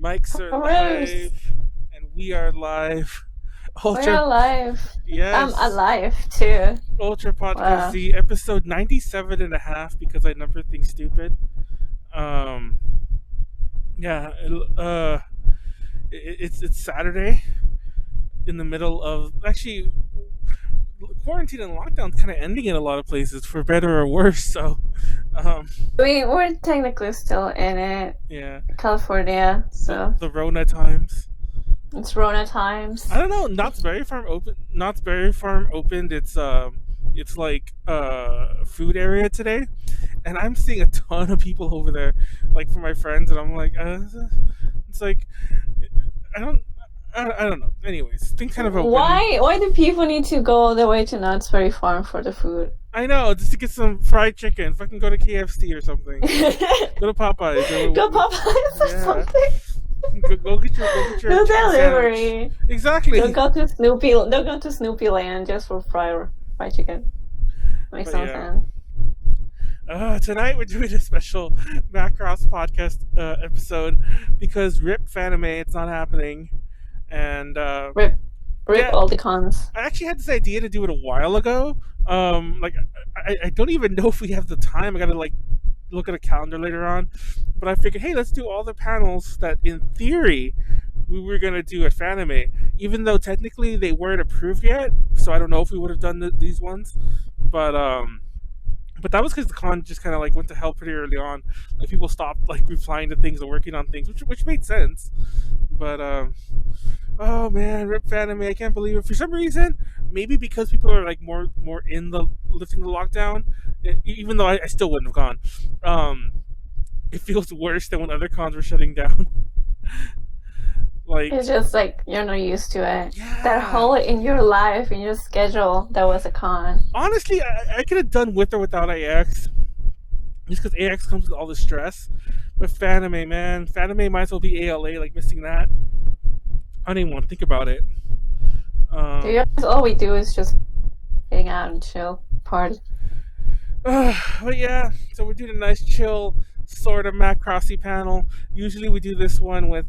Mics are Rose, live, and we are live. we're alive. I'm Yes, alive too. Ultra Podcast Wow. Z, episode 97 and a half, because I number things stupid. Um, yeah, it's Saturday in the middle of, actually, quarantine and lockdown's kind of ending in a lot of places, for better or worse, so, um, We're technically still in it, yeah, California, so the Rona times. it's Rona times. I don't know. Knott's Berry Farm open. Knott's Berry Farm opened it's like food area today, and I'm seeing a ton of people over there, like for my friends, and I'm like, it's like I don't know. Anyways, things kind of open. Why do people need to go all the way to Knott's Berry Farm for the food? I know, just to get some fried chicken. Fucking go to KFC or something. Go to Popeyes. Go Popeyes or Yeah. something. Go get your No chicken sandwich. delivery. Exactly. Don't go to Snoopy. Don't go to Snoopy Land just for fried chicken. Makes But no yeah. sense. Tonight we're doing a special Macross podcast episode because RIP Fanime, it's not happening. And Rip yeah. all the cons. I actually had this idea to do it a while ago. Like I don't even know if we have the time. I gotta like look at a calendar later on. But I figured, hey, let's do all the panels that in theory we were gonna do at Fanime, even though technically they weren't approved yet. So I don't know if we would have done these ones. But that was because the con just kind of like went to hell pretty early on. Like people stopped like replying to things and working on things, which made sense. But oh man, RIP Fanime, I can't believe it. For some reason, maybe because people are like more in the lifting the lockdown, even though I still wouldn't have gone. It feels worse than when other cons were shutting down. Like It's just like you're not used to it. Yeah. That hole in your life, in your schedule, that was a con. Honestly, I could have done with or without AX, just because AX comes with all the stress. But Fanime, man, Fanime might as well be ALA. Like missing that, I don't even want to think about it. All we do is just hang out and chill, party. But yeah, so we're doing a nice chill sort of Macrossy panel. Usually we do this one with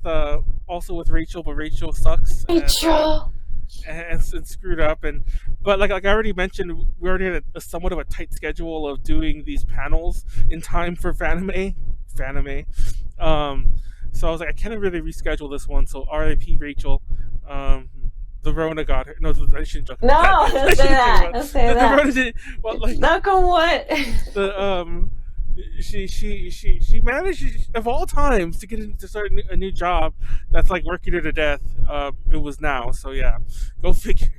also with Racheal, but Racheal sucks. Racheal. And screwed up, but like I already mentioned, we already had a somewhat of a tight schedule of doing these panels in time for Fanime. So I was like, I can't really reschedule this one. So R.I.P. Racheal. The Rona got her. No, I shouldn't joke. No, don't say that. Don't say The that. Rona did. Well, like Knock on wood. the she managed of all times to start a new job that's like working her to death. It was now, so yeah, go figure.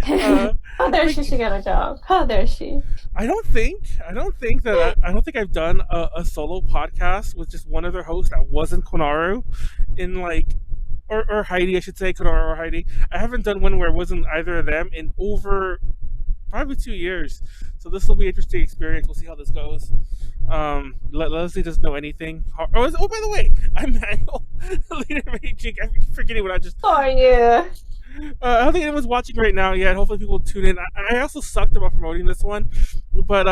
How dare she should get a job? How dare she? I don't think I've done a solo podcast with just one other host that wasn't Konaru in like or Heidi, I should say, Konaru or Heidi. I haven't done one where it wasn't either of them in over probably 2 years. So this will be an interesting experience. We'll see how this goes. Leslie doesn't know anything. Oh, by the way, I'm Manuel, leader of Aging. I keep forgetting what I just. How are you? I don't think anyone's watching right now yet. Hopefully people tune in. I also sucked about promoting this one, but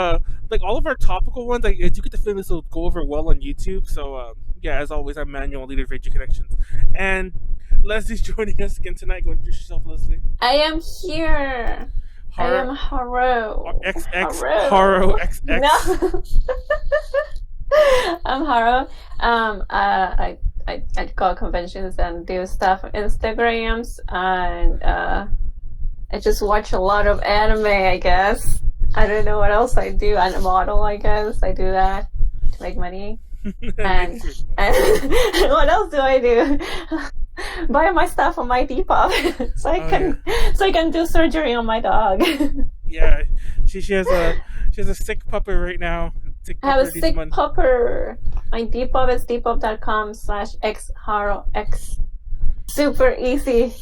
like all of our topical ones, I do get the feeling this will go over well on YouTube. So yeah, as always, I'm Manuel, leader of Aging Connections, and Leslie's joining us again tonight. Go introduce yourself, Leslie. I am here. Haro. I am Haro. Haro XX. No. I'm Haro. I go conventions and do stuff on Instagrams, and I just watch a lot of anime, I guess. I don't know what else I do. I'm a model, I guess. I do that to make money. and what else do I do? Buy my stuff on my Depop so I can do surgery on my dog. Yeah, she has a sick pupper right now. I have a sick pupper. My Depop is depop.com/xharox. Super easy.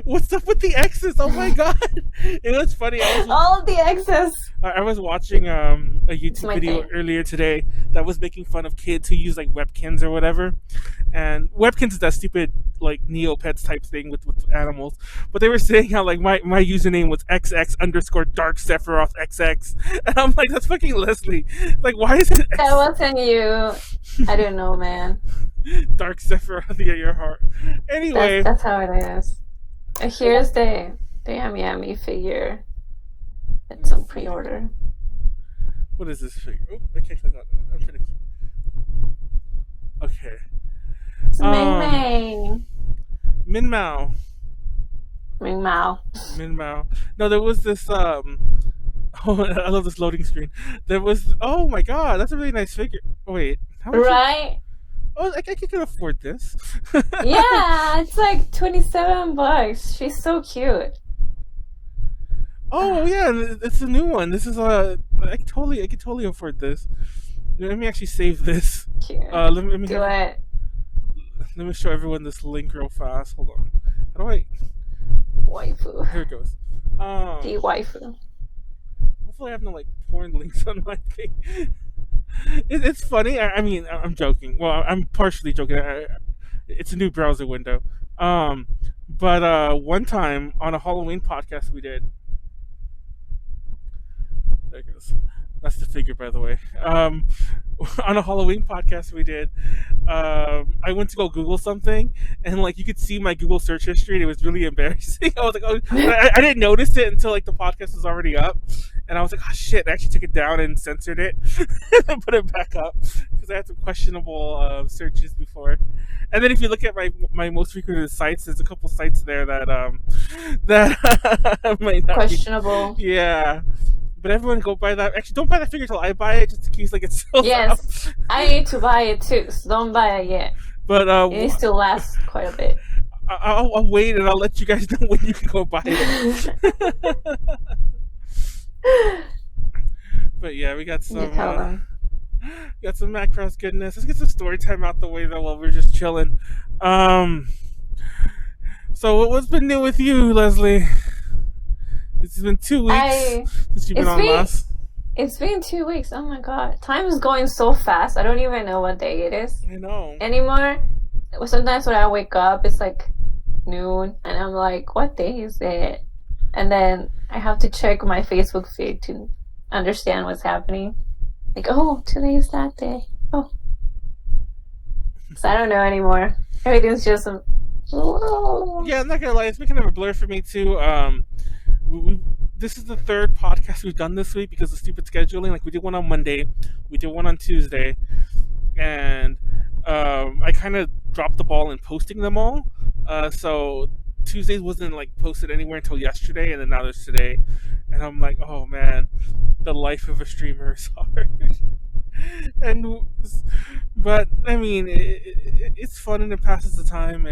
What's up with the X's? Oh my god! It was funny. All the X's. I was watching a YouTube video earlier today that was making fun of kids who use like webkins or whatever, and Webkins is that stupid like Neopets type thing with animals. But they were saying how like my username was XX underscore Dark Sephiroth XX, and I'm like, that's fucking Leslie. Like, why is it That wasn't you. I don't know, man. Dark Sephiroth? Yeah, your heart. Anyway, That's how it is. Here's the Yummy figure. It's on pre-order. what is this figure? Oh, I can't click on it. I'm trying to. Okay. It's Minmay. Minmay. Minmay. Minmay. No, there was this. Oh, I love this loading screen. There was. Oh my god, that's a really nice figure. Oh, wait, how much? Right? Oh, I can afford this. Yeah, it's like $27. She's so cute. Oh yeah, it's a new one. This is I could totally afford this. Let me actually save this. Cute. Let me Do it. Let me show everyone this link real fast. Hold on. How do I? Waifu. Here it goes. The waifu. Hopefully I have no like porn links on my thing. It's funny. I mean, I'm joking. Well, I'm partially joking. It's a new browser window. But one time on a Halloween podcast we did. There it goes. That's the figure, by the way. On a Halloween podcast we did, I went to go Google something, and like you could see my Google search history, and it was really embarrassing. I was like, oh, I didn't notice it until like the podcast was already up, and I was like, oh shit! I actually took it down and censored it, and put it back up because I had some questionable searches before. And then if you look at my most frequented sites, there's a couple sites there that might not questionable. Yeah. But everyone go buy that. Actually, don't buy that figure till I buy it, just in case like it's still Yes, I need to buy it too, so don't buy it yet. But it needs to last quite a bit. I'll wait and I'll let you guys know when you can go buy it. But yeah, we got some Macross goodness. Let's get some story time out the way though while we're just chilling. So what's been new with you, Leslie? It's been 2 weeks since you've been on last. It's been 2 weeks. Oh my god. Time is going so fast. I don't even know what day it is. I know. Anymore. Sometimes when I wake up, it's like noon, and I'm like, what day is it? And then I have to check my Facebook feed to understand what's happening. Like, oh, today is that day. Oh. So I don't know anymore. Everything's just... Yeah, I'm not gonna lie. It's been kind of a blur for me too. This is the third podcast we've done this week because of stupid scheduling. Like we did one on Monday, we did one on Tuesday, and I kind of dropped the ball in posting them all. So Tuesdays wasn't like posted anywhere until yesterday, and then now there's today, and I'm like, oh man, the life of a streamer is hard. But I mean, it's fun and it passes the time.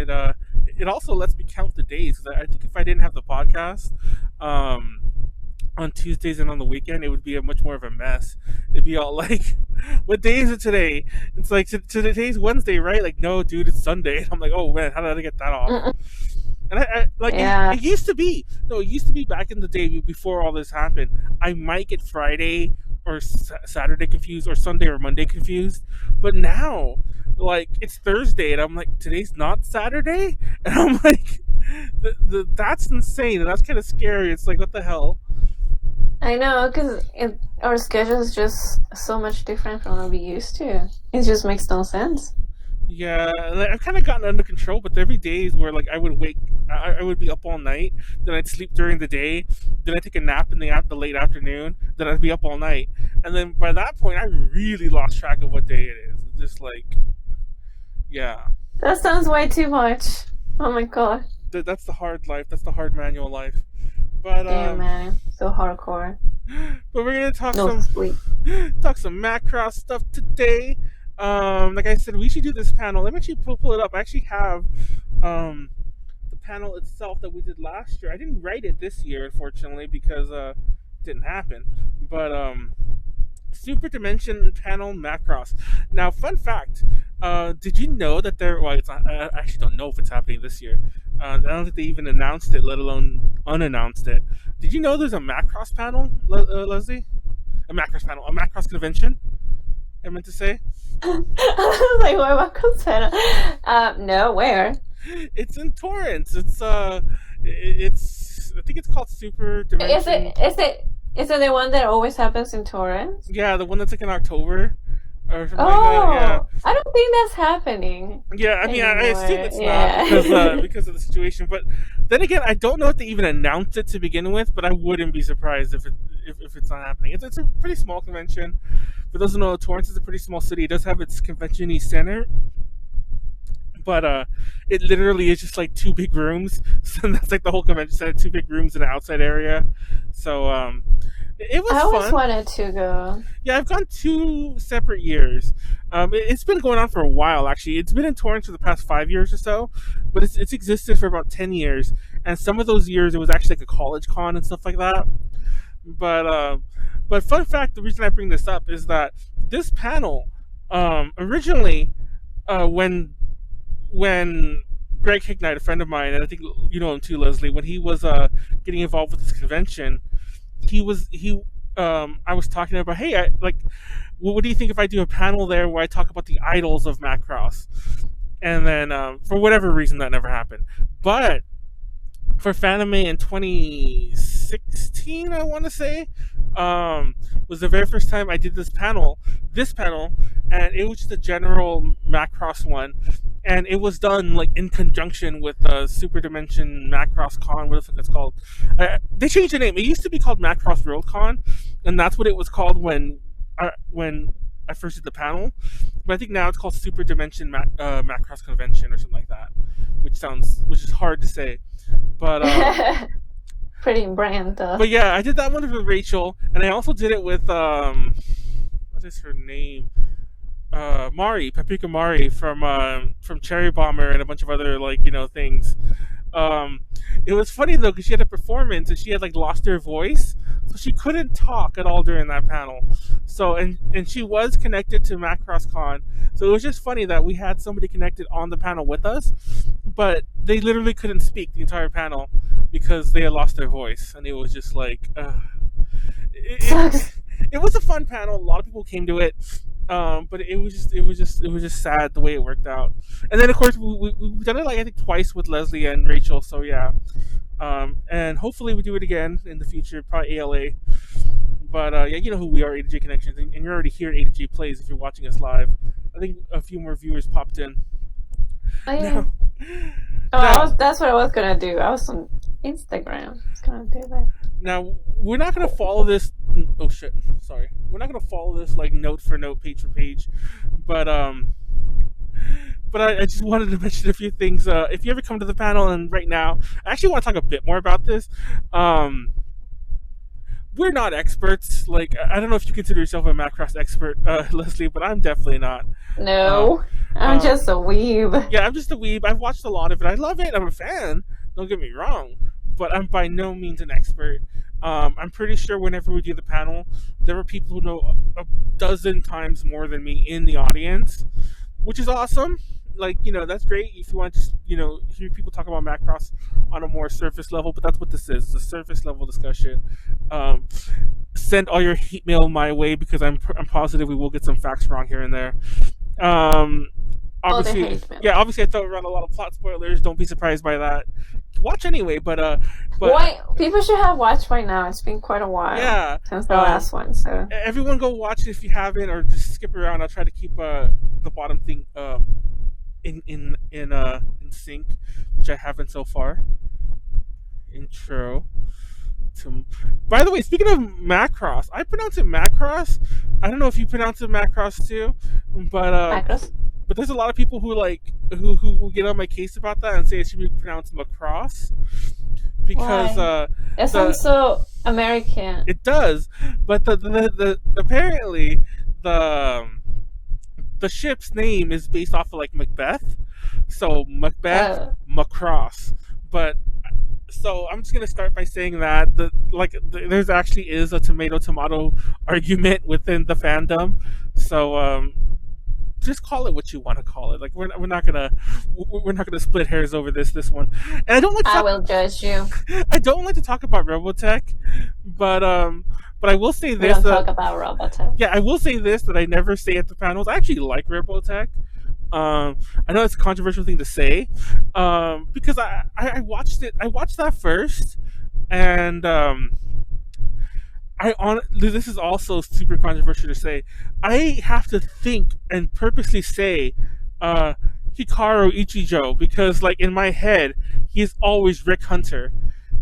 It also lets me count the days. I think if I didn't have the podcast on Tuesdays and on the weekend, it would be much more of a mess. It'd be all like, what day is it today? It's like, today's Wednesday, right? Like, no, dude, it's Sunday. And I'm like, oh man, how did I get that off? And I like, it used to be back in the day before all this happened. I might get Friday or Saturday confused, or Sunday or Monday confused. But now, like, it's Thursday, and I'm like, today's not Saturday? And I'm like, that's insane, and that's kind of scary. It's like, what the hell? I know, because our schedule is just so much different from what we used to. It just makes no sense. Yeah, like, I've kind of gotten under control, but there be days where like I would be up all night, then I'd sleep during the day, then I'd take a nap in the late afternoon, then I'd be up all night, and then by that point I really lost track of what day it is. It's just like, yeah. That sounds way too much. Oh my god. That's the hard life. That's the hard manual life. But damn, man, so hardcore. But we're gonna talk sleep. Talk some Macross stuff today. Like I said, we should do this panel. Let me actually pull it up. I actually have the panel itself that we did last year. I didn't write it this year, unfortunately, because it didn't happen. But Super Dimension panel Macross. Now, fun fact: did you know that there? Well, it's not, I actually don't know if it's happening this year. I don't think they even announced it, let alone unannounced it. Did you know there's a Macross panel, Leslie? A Macross panel, a Macross convention. I meant to say. I was like, where Macross Center? No, where? It's in Torrance. It's I think it's called Super Is Dimension. it is it is it the one that always happens in Torrance? Yeah, the one that's like in October or something like that. Yeah, Oh, I don't think that's happening yeah. I mean, I assume anymore. it's not Yeah. because of the situation. But then again, I don't know if they even announced it to begin with. But I wouldn't be surprised if it's not happening. It's a pretty small convention. For those who know, Torrance is a pretty small city. It does have its convention center, but it literally is just like two big rooms. So that's like the whole convention center, two big rooms in the outside area. So it was I always fun. wanted to go. Yeah, I've gone 2 separate years. It's been going on for a while, actually. It's been in Torrance for the past 5 years or so, but it's existed for about 10 years. And some of those years, it was actually like a college con and stuff like that. But fun fact, the reason I bring this up is that this panel, originally, when Greg Hignite, a friend of mine, and I think you know him too, Leslie, when he was getting involved with this convention, he I was talking about, hey, like, what do you think if I do a panel there where I talk about the idols of Macross? And then for whatever reason that never happened. But for Fanime in 2016, I want to say, was the very first time I did this panel, and it was just a general Macross one, and it was done like in conjunction with Super Dimension Macross Con, what the fuck it's called. They changed the name. It used to be called Macross World Con, and that's what it was called when I first did the panel. But I think now it's called Super Dimension Macross Convention or something like that, which is hard to say. But Pretty brand though. but yeah, I did that one with Racheal, and I also did it with what is her name? Mari, Paprika Mari from Cherry Bomber and a bunch of other things. Um, it was funny though because she had a performance and she had like lost her voice, so she couldn't talk at all during that panel. So and she was connected to Macross Con, so it was just funny that we had somebody connected on the panel with us, but they literally couldn't speak the entire panel because they had lost their voice, and it was just like it, Sucks. it was a fun panel. A lot of people came to it, but it was just sad the way it worked out. And then of course we've done it like I think twice with Leslie and Racheal. So yeah, and hopefully we do it again in the future, probably ALA. But yeah, you know who we are, A to J Connections, and you're already here at A to J Plays if you're watching us live. I think a few more viewers popped in. Oh yeah. Now, That's what I was gonna do. I was on Instagram. I was gonna do that. now we're not gonna follow this. Oh shit! Sorry, we're not gonna follow this like note for note, page for page. But I just wanted to mention a few things. If you ever come to the panel, and right now, I actually want to talk a bit more about this. We're not experts. Like, I don't know if you consider yourself a Macross expert, Leslie, but I'm definitely not. No, I'm uh, just a weeb. Yeah, I'm just a weeb. I've watched a lot of it. I love it. I'm a fan. Don't get me wrong, but I'm by no means an expert. I'm pretty sure whenever we do the panel, there are people who know a dozen times more than me in the audience, which is awesome. Like, that's great if you want to just, hear people talk about Macross on a more surface level, but that's what this is. It's a surface level discussion. Um, Send all your hate mail my way because I'm positive we will get some facts wrong here and there. Um, All the obviously, hate mail. yeah, obviously I throw around a lot of plot spoilers. Don't be surprised by that. Watch anyway, but Why people should have watched by now. It's been quite a while yeah, since the last one. So everyone go watch it if you haven't, or just skip around. I'll try to keep the bottom thing in sync, which I haven't so far. Intro. By the way, speaking of Macross, I pronounce it Macross. I don't know if you pronounce it Macross too, but Macross. but there's a lot of people who get on my case about that and say it should be pronounced Macross because Why? It sounds so American. it does, but the apparently the ship's name is based off of like Macbeth, so Macbeth Macross, but. So I'm just gonna start by saying that there's actually is a tomato argument within the fandom. So just call it what you want to call it. Like we're not gonna split hairs over this one. And I don't like. I will judge you. I don't like to talk about Robotech, but But I will say We this don't that talk about Robotech. yeah, I will say this that I never say at the panels. I actually like Robotech. I know it's a controversial thing to say, because I watched it. I watched that first, and this is also super controversial to say. I have to think and purposely say uh, Hikaru Ichijo because, like, in my head, he's always Rick Hunter,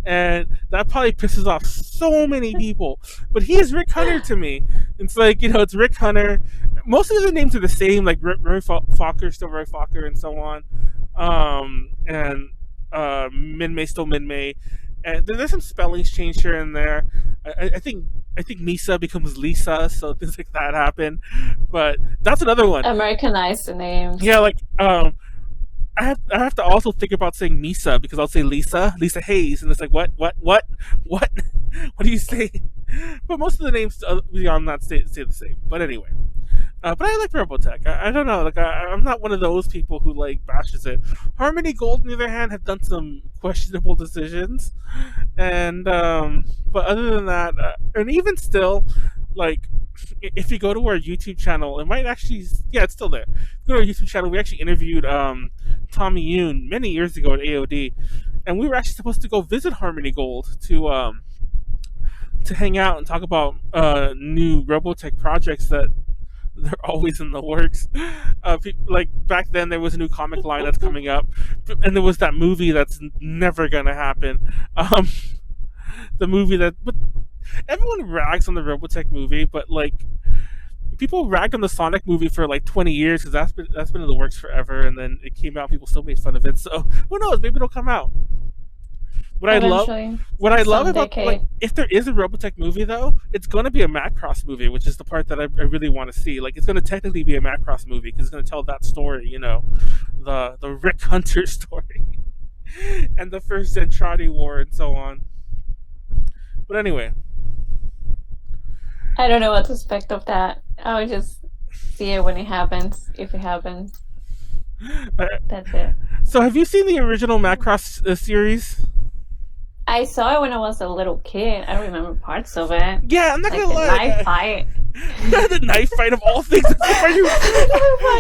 and that probably pisses off so many people. But he is Rick Hunter to me. It's like, it's Rick Hunter. Most of the names are the same, like Roy Fokker, still Roy Fokker, and so on. And Minmay, still Minmay. And there's some spellings changed here and there. I think Misa becomes Lisa, so things like that happen. But that's another one. Americanize the names. Yeah, like I have to also think about saying Misa because I'll say Lisa Hayes, and it's like what what do you say? But most of the names beyond that stay the same. But anyway, but I like Robotech. I don't know, like I'm not one of those people who like bashes it. Harmony Gold, on the other hand, have done some questionable decisions, and but other than that, and even still, like if you go to our YouTube channel, it might actually, yeah, it's still there. If you go to our YouTube channel, we actually interviewed Tommy Yoon many years ago at AOD, and we were actually supposed to go visit Harmony Gold to hang out and talk about new Robotech projects that they're always in the works. Like back then, there was a new comic line that's coming up, and there was that movie that's never gonna happen. The movie but everyone rags on the Robotech movie, but like people ragged on the Sonic movie for like 20 years because that's been in the works forever, and then it came out, people still made fun of it. So who knows? Maybe it'll come out. Eventually, What I love some about, decade. like, if there is a Robotech movie though, it's going to be a Macross movie, which is the part that I really want to see. Like, it's going to technically be a Macross movie because it's going to tell that story, the Rick Hunter story, and the first Zentradi War and so on. But anyway, I don't know what to expect of that. I'll just see it when it happens, if it happens. That's it. So have you seen the original Macross series? I saw it when I was a little kid. I remember parts of it. Yeah, I'm not Like gonna the lie. knife fight. The knife fight of all things. Why you?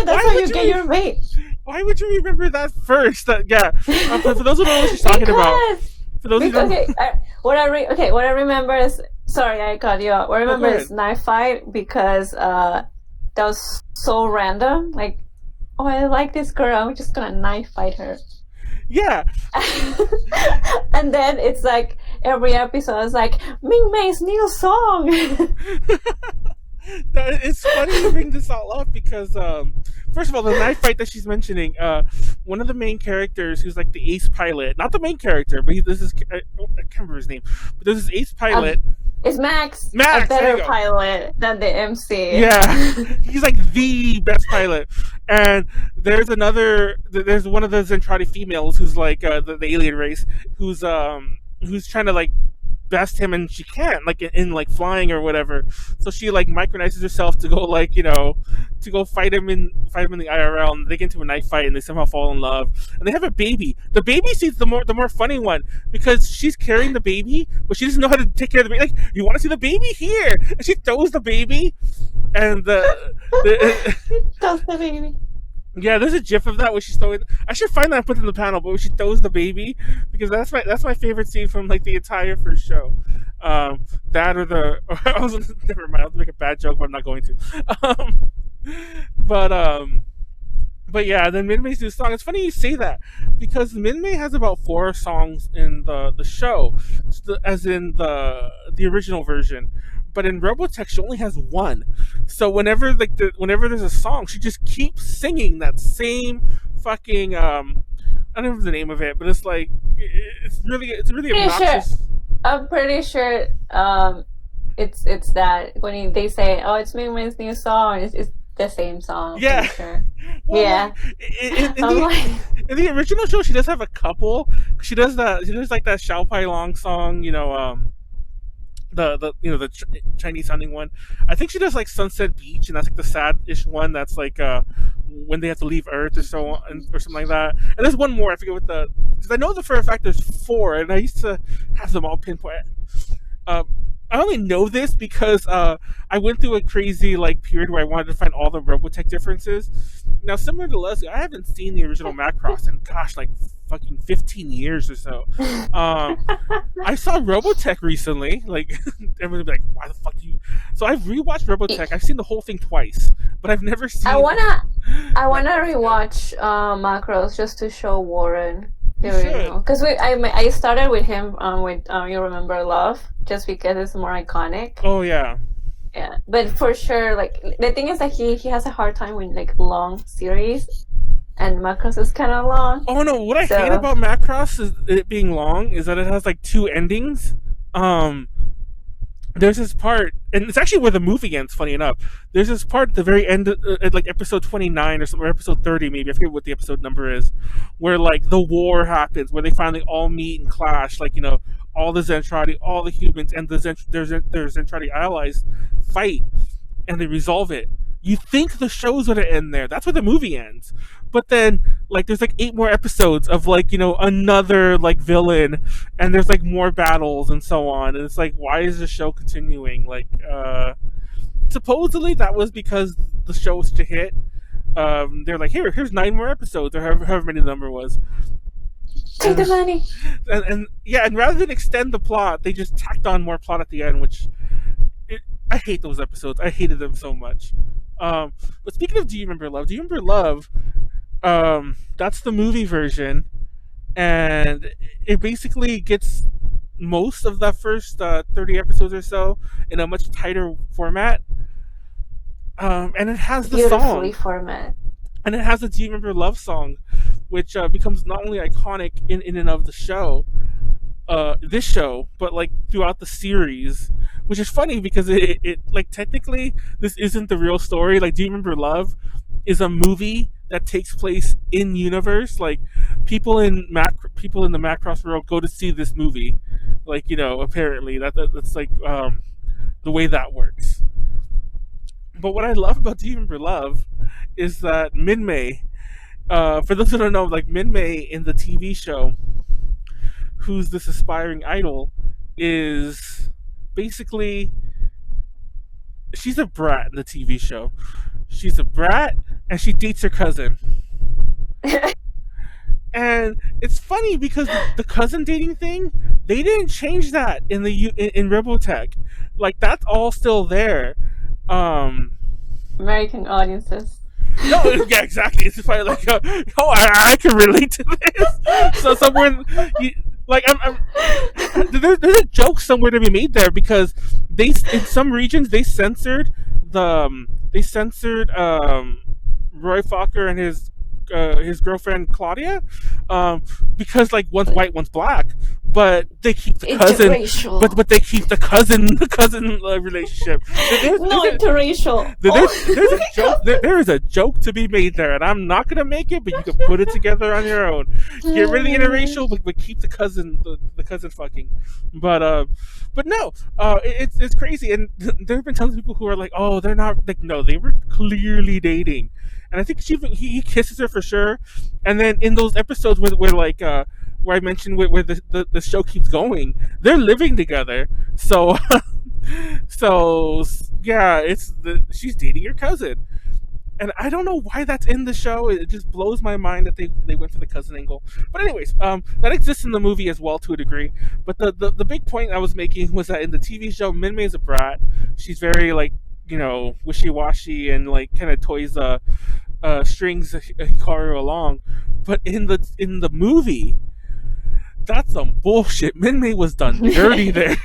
That's how you get your mate. Why would you remember that first? Yeah. For those who don't know what she's talking about. For those who don't. What I remember is, sorry, I cut you off. What I remember is knife fight because that was so random. Like, oh, I like this girl. I'm just gonna knife fight her. Yeah. And then it's like every episode is like Minmay's new song. It's funny you bring this all up because first of all, the knife fight that she's mentioning, one of the main characters who's like the ace pilot, not the main character, but I can't remember his name, but there's this ace pilot. It's Max, a better pilot than the MC. Yeah, he's like the best pilot. And there's one of the Zentradi females who's like the alien race, who's trying to like best him, and she can't, like in like flying or whatever. So she like micronizes herself to go like to go fight him in the IRL, and they get into a knife fight, and they somehow fall in love, and they have a baby. The baby scene's the more funny one because she's carrying the baby, but she doesn't know how to take care of the baby. Like, you want to see the baby here, and she throws the baby, and throws the baby. Yeah, there's a GIF of that where she's throwing. I should find that and put it in the panel, but where she throws the baby, because that's my favorite scene from like the entire first show. That or the never mind. I'll make a bad joke, but I'm not going to. But yeah, then Minmay's new song. It's funny you say that because Minmay has about 4 songs in the show, as in the original version. But in Robotech, she only has 1. So whenever there's a song, she just keeps singing that same fucking I don't remember the name of it, but it's like it's really obnoxious. Sure. I'm pretty sure it's that when they say, "Oh, it's Minmay's new song," it's the same song. Yeah. Sure. Well, yeah. In the original show, she does have a couple. She does like that Xiao Pai Long song, the Chinese sounding one. I think she does like Sunset Beach, and that's like the sad-ish one. That's like when they have to leave Earth or so on, or something like that. And there's one more. I forget because I know for a fact there's 4, and I used to have them all pinpoint. I only know this because I went through a crazy like period where I wanted to find all the Robotech differences. Now, similar to Leslie, I haven't seen the original Macross in gosh, like fucking 15 years or so. Um, I saw Robotech recently. Like everyone's like, "Why the fuck do you?" So I've rewatched Robotech. I've seen the whole thing twice, but I've never I seen wanna I wanna Macross. rewatch Macross just to show Warren You the should. original because I started with him with You Remember Love just because it's more iconic. Oh yeah. Yeah, but for sure, like the thing is that he has a hard time with like long series, and Macross is kind of long. Oh no, what I hate So about Macross is it being long is that it has like two endings. Um, there's this part, and it's actually where the movie ends. Funny enough, there's this part at the very end, at like episode 29 or something, or episode 30 maybe. I forget what the episode number is, where like the war happens, where they finally all meet and clash. Like all the Zentradi, all the humans, and their Zentradi allies fight, and they resolve it. You think the show's gonna end there. That's where the movie ends. But then, like, there's like 8 more episodes of like another like villain, and there's like more battles and so on. And it's like, why is the show continuing? Like, supposedly that was because the show was to hit. They're like, here's 9 more episodes, or however many the number was. take the And, money. and yeah, and rather than extend the plot, they just tacked on more plot at the end, which it, I hate those episodes. I hated them so much. Um, but speaking of Do You Remember Love? Do You Remember Love? That's the movie version, and it basically gets most of the first 30 episodes or so in a much tighter format. And it has the Beautifully song, format. and it has the Do You Remember Love song, which becomes not only iconic in and of the show, this show, but like throughout the series, which is funny because it like technically this isn't the real story. Like, Do You Remember Love is a movie that takes place in universe. Like people in the Macross world go to see this movie. Like apparently that's like the way that works. But what I love about Do You Remember Love is that Minmay, for those who don't know, like Minmay in the TV show, who's this aspiring idol, is basically she's a brat in the TV show. She's a brat and she dates her cousin. And it's funny because the cousin dating thing, they didn't change that in Robotech. Like that's all still there. Um, American audiences. no, yeah, exactly. It's probably like, oh, I can relate to this. So somewhere, like there's a joke somewhere to be made there because they in some regions they censored Roy Fokker and his girlfriend Claudia, because like one's white, one's black, but they keep the cousin, Interracial. but they keep the cousin relationship. No, interracial. There's a joke. There is a joke to be made there, and I'm not gonna make it, but you can put it together on your own. Get rid of the interracial, but keep the cousin fucking. But no, it's crazy, and there have been tons of people who are like, oh, they're not like, no, they were clearly dating, and I think he kisses her for sure, and then in those episodes where like where I mentioned where the show keeps going, they're living together, so. So yeah, she's dating your cousin, and I don't know why that's in the show. It just blows my mind that they went for the cousin angle. But anyways, that exists in the movie as well to a degree. But the big point I was making was that in the TV show, Minmay is a brat. She's very like wishy washy and like kind of toys strings Hikaru along. But in the movie, that's some bullshit. Minmay was done dirty there.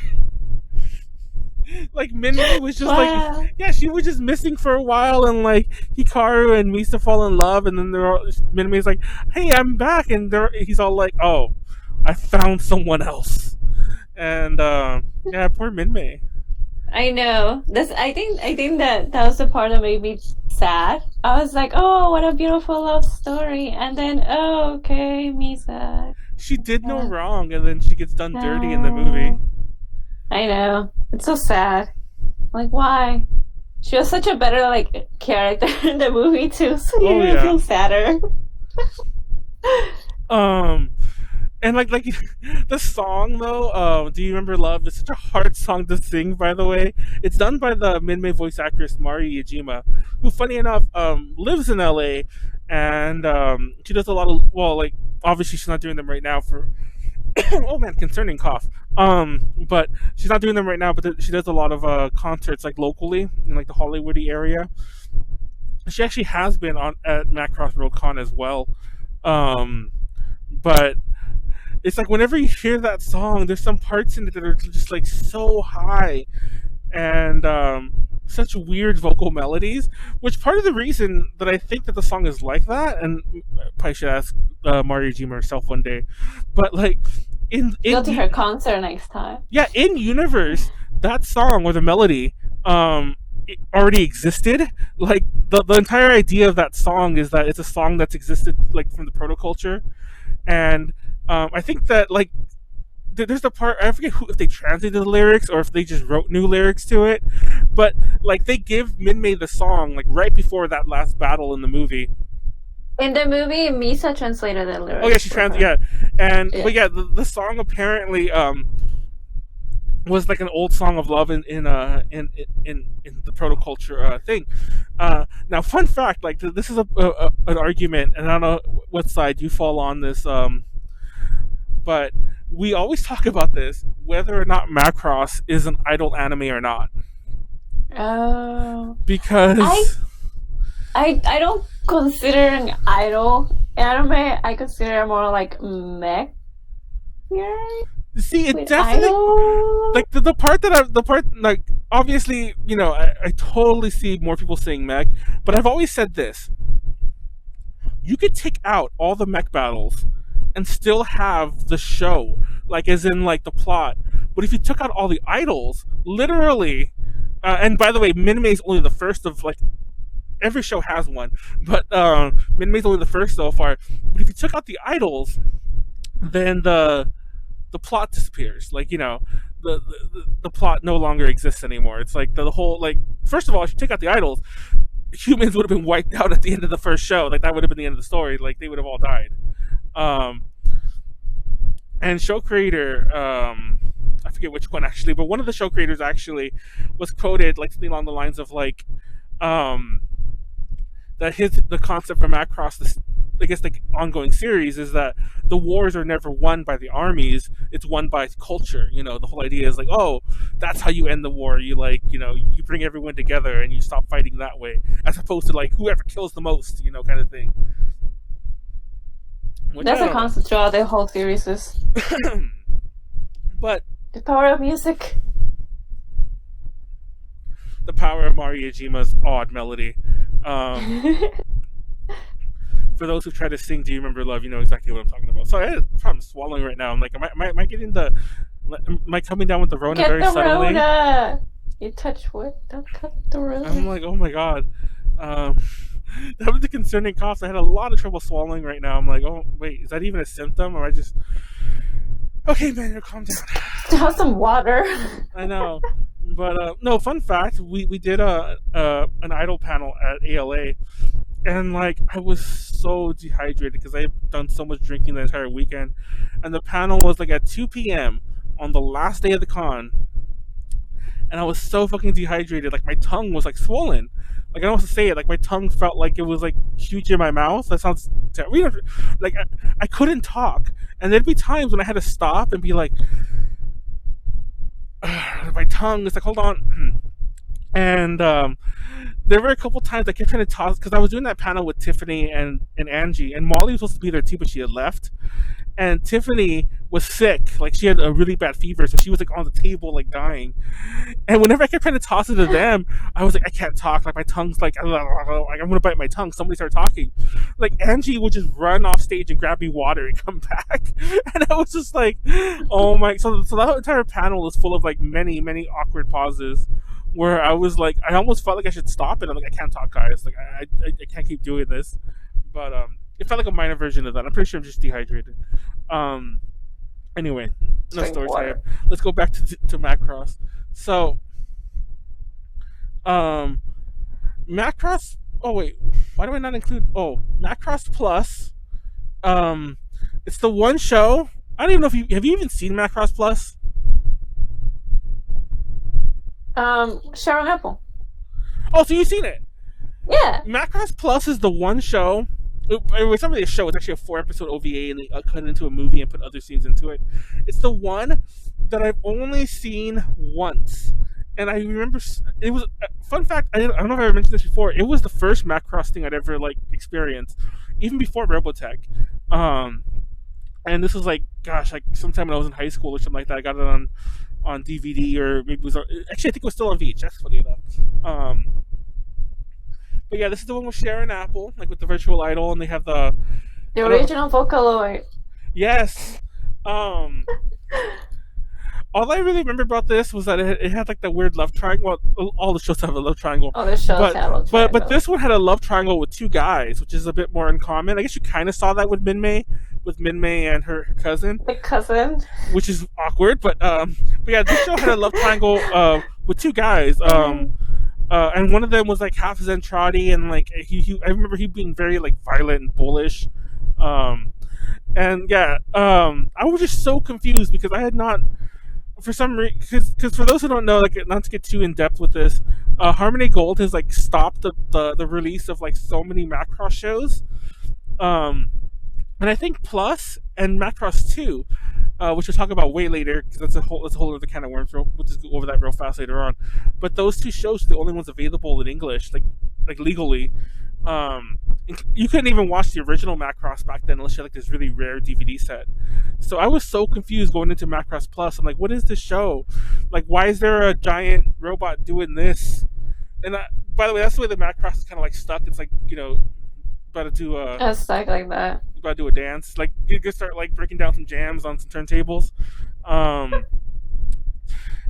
Like Minmay was just Wow. like, yeah, she was just missing for a while, and like Hikaru and Misa fall in love, and then Minmay's like, hey, I'm back, and he's all like, oh, I found someone else, and yeah, poor Minmay. I know. I think that was the part that made me sad. I was like, oh, what a beautiful love story, and then oh, okay, Misa. She did no wrong, and then she gets done dirty in the movie. I know. It's so sad. Like, why? She was such a better like character in the movie too, so you Oh, really yeah. feel sadder. Um, And like the song though, do you remember Love? It's such a hard song to sing. By the way, it's done by the Minmay voice actress Mari Yajima, who, funny enough, lives in LA, and she does a lot of, well, like, obviously she's not doing them right now for oh man, concerning cough. But she's not doing them right now. But she does a lot of concerts like locally in like the Hollywoody area. She actually has been on at Macross World Con as well. Um, but it's like whenever you hear that song, there's some parts in it that are just like so high and such weird vocal melodies. Which part of the reason that I think that the song is like that, and I probably should ask Mario Jima herself one day, but like Go to her concert next time. yeah, in universe, that song or the melody it already existed. Like the entire idea of that song is that it's a song that's existed like from the protoculture, and I think that like there's the part, I forget if they translated the lyrics or if they just wrote new lyrics to it, but like they give Minmay the song like right before that last battle in the movie. In the movie, Misa translated the lyrics. Oh yeah, she yeah, and Yeah. but yeah, the song apparently was like an old song of love in the protoculture thing. Now, fun fact, like this is an argument, and I don't know what side you fall on this, but we always talk about this, whether or not Macross is an idol anime or not, Oh. because I don't consider an idol anime. I consider it more like mech. Yeah. see, it With definitely idol. like the part that the part like obviously, you know, I totally see more people saying mech, but I've always said this: you could take out all the mech battles and still have the show, like as in like the plot. But if you took out all the idols, literally, and by the way, Minmay is only the first of like every show has one, but Minmay's only the first so far. But if you took out the idols, then the plot disappears. Like, you know, the plot no longer exists anymore. It's like the whole, like, first of all, if you take out the idols, humans would have been wiped out at the end of the first show. Like that would have been the end of the story. Like they would have all died. Um, and show creator, I forget which one actually, but one of the show creators actually was quoted like something along the lines of like, um, that the concept from Macross, this, I guess the ongoing series, is that the wars are never won by the armies; it's won by culture. You know, the whole idea is like, oh, that's how you end the war. You like, you know, you bring everyone together and you stop fighting that way, as opposed to like whoever kills the most, you know, kind of thing. Which That's I a don't know. concept throughout the whole series. Is But the power of music. the power of Mari Yajima's odd melody. Um, for those who try to sing "Do You Remember Love," you know exactly what I'm talking about. So I had a problem swallowing right now. I'm like, am I getting the, am I coming down with the Rona Get very the subtly? Rona. You touch wood, don't cut the Rona. I'm like, oh my god. Um, that was the concerning cough. I had a lot of trouble swallowing right now. I'm like, oh wait, is that even a symptom, or I just? Okay, man, calm down. Have some water. I know, but no. Fun fact: we did an idol panel at ALA, and like I was so dehydrated because I had done so much drinking the entire weekend, and the panel was like at 2 p.m. on the last day of the con, and I was so fucking dehydrated. Like my tongue was like swollen. Like I don't know what to say it. Like my tongue felt like it was like huge in my mouth. That sounds terrible. Like I couldn't talk, and there'd be times when I had to stop and be like, my tongue is like, hold on. And there were a couple times I kept trying to toss because I was doing that panel with Tiffany and Angie, and Molly was supposed to be there too, but she had left. And Tiffany was sick, like she had a really bad fever, so she was like on the table, like dying. And whenever I kept trying to toss it to them, I was like, I can't talk. Like my tongue's like I'm gonna bite my tongue. Somebody started talking. Like Angie would just run off stage and grab me water and come back, and I was just like, oh my. So that entire panel was full of like many awkward pauses where I was like, I almost felt like I should stop it. I'm like, I can't talk, guys. Like, I can't keep doing this. But it felt like a minor version of that. I'm pretty sure I'm just dehydrated. Um, anyway, no Drink story water. time. Let's go back to Macross. So, Macross. Oh wait, why do I not include? Oh, Macross Plus. It's the one show I don't even know if you even seen Macross Plus. Sharon Apple. Oh, so you've seen it. Yeah. Macross Plus is the one show. It was not really a show. It's actually a 4 episode OVA, and they cut it into a movie and put other scenes into it. It's the one that I've only seen once, and I remember it was. Fun fact: I don't know if I ever mentioned this before. It was the first Macross thing I'd ever like experienced, even before Robotech. Um, and this was like, gosh, like sometime when I was in high school or something like that. I got it on DVD, or maybe it was actually I think it was still on VHS. Funny enough. But yeah, this is the one with Sharon Apple, like with the virtual idol, and they have the Original Vocaloid. Yes. Um, all I really remember about this was that it had like the weird love triangle. Well, all the shows have a love triangle. Oh, the shows have a love triangle. But this one had a love triangle with two guys, which is a bit more uncommon. I guess you kind of saw that with Minmay and her cousin. The cousin. Which is awkward, but yeah, this show had a love triangle with two guys. And one of them was like half Zentradi, and like I remember he being very like violent and bullish. And yeah, I was just so confused because I had not, for some reason, because for those who don't know, like not to get too in depth with this, Harmony Gold has like stopped the release of like so many Macross shows, and I think Plus and Macross 2, which we'll talk about way later because that's a whole other kind of worms. We'll just go over that real fast later on. But those two shows are the only ones available in English, like legally. You couldn't even watch the original Macross back then unless you had like this really rare DVD set. So I was so confused going into Macross Plus. I'm like, what is this show? Like, why is there a giant robot doing this? And by the way, that's the way the Macross is kind of like stuck. It's like, about to do It's stuck like that. About to do a dance. Like, you could start like breaking down some jams on some turntables.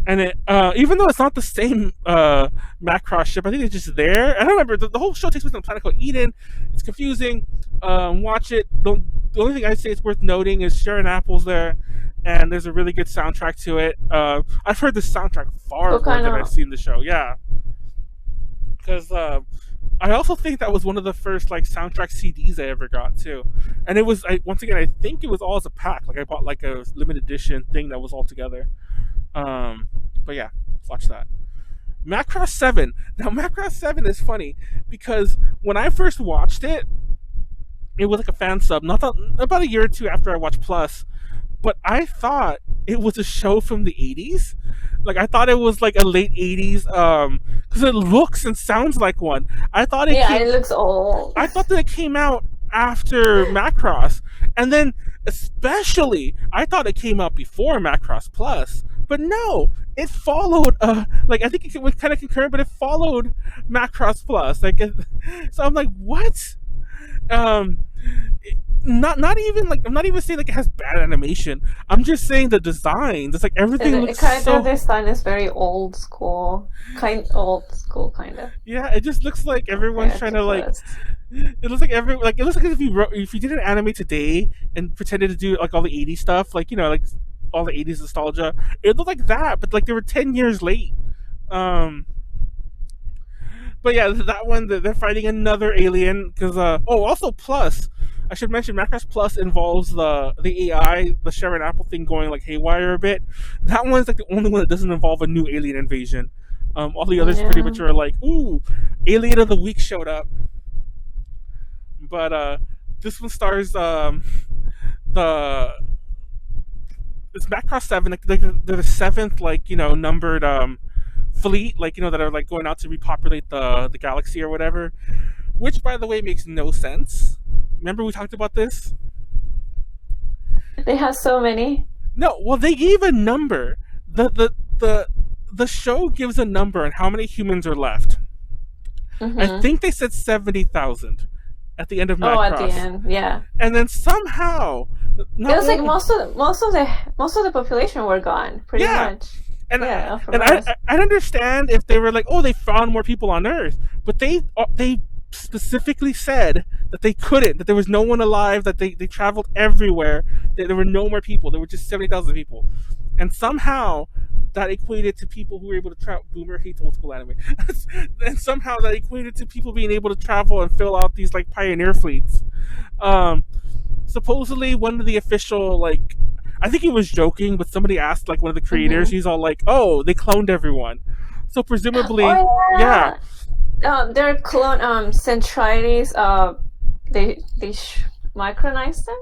And it, even though it's not the same Macross ship, I think it's just there. I don't remember. The whole show takes place on a planet called Eden. It's confusing. Watch it. The only thing I'd say it's worth noting is Sharon Apple's there, and there's a really good soundtrack to it. I've heard the soundtrack far more than I've seen the show. Yeah. Because I also think that was one of the first like soundtrack CDs I ever got too, and it was once again I think it was all as a pack. Like I bought like a limited edition thing that was all together. But yeah, watch that. Macross 7. Now Macross 7 is funny because when I first watched it, it was like a fan sub. About a year or two after I watched Plus, but I thought it was a show from the 80s. Like I thought it was like a late 80s, because it looks and sounds like one. I thought it looks old. I thought that it came out after Macross, and then especially I thought it came out before Macross Plus. But no, it followed. Like I think it was kind of concurrent, but it followed Macross Plus. Like, so I'm like, what? Not even like I'm not even saying like it has bad animation. I'm just saying the design. It's like everything looks so. This design is very old school, kind of. Yeah, it just looks like everyone's trying to like. It looks like it looks like if you did an anime today and pretended to do like all the '80s stuff, like like all the '80s nostalgia, it looked like that, but like they were 10 years late. But yeah, that one they're fighting another alien because also Plus. I should mention Macross Plus involves the AI, the Sharon Apple thing going like haywire a bit. That one's like the only one that doesn't involve a new alien invasion. All the others pretty much are like, ooh, Alien of the Week showed up. But this one stars it's Macross 7, like they're the seventh numbered fleet, that are like going out to repopulate the galaxy or whatever. Which, by the way, makes no sense. Remember we talked about this? They have so many. No, well, they gave a number. The show gives a number on how many humans are left. Mm-hmm. I think they said 70,000 at the end of Macross. Oh, at the end, yeah. And then somehow, it was like most of the population were gone, pretty much. And I understand if they were like, oh, they found more people on Earth, but they specifically said that they couldn't, that there was no one alive, that they traveled everywhere, that there were no more people, there were just 70,000 people, and somehow that equated to people who were able to travel. Boomer hates old school anime. And somehow that equated to people being able to travel and fill out these like pioneer fleets. Supposedly one of the official I think he was joking, but somebody asked like one of the creators. Mm-hmm. He's all like, "Oh, they cloned everyone." So presumably, Oh yeah. yeah. Their clone centrides. They micronized them,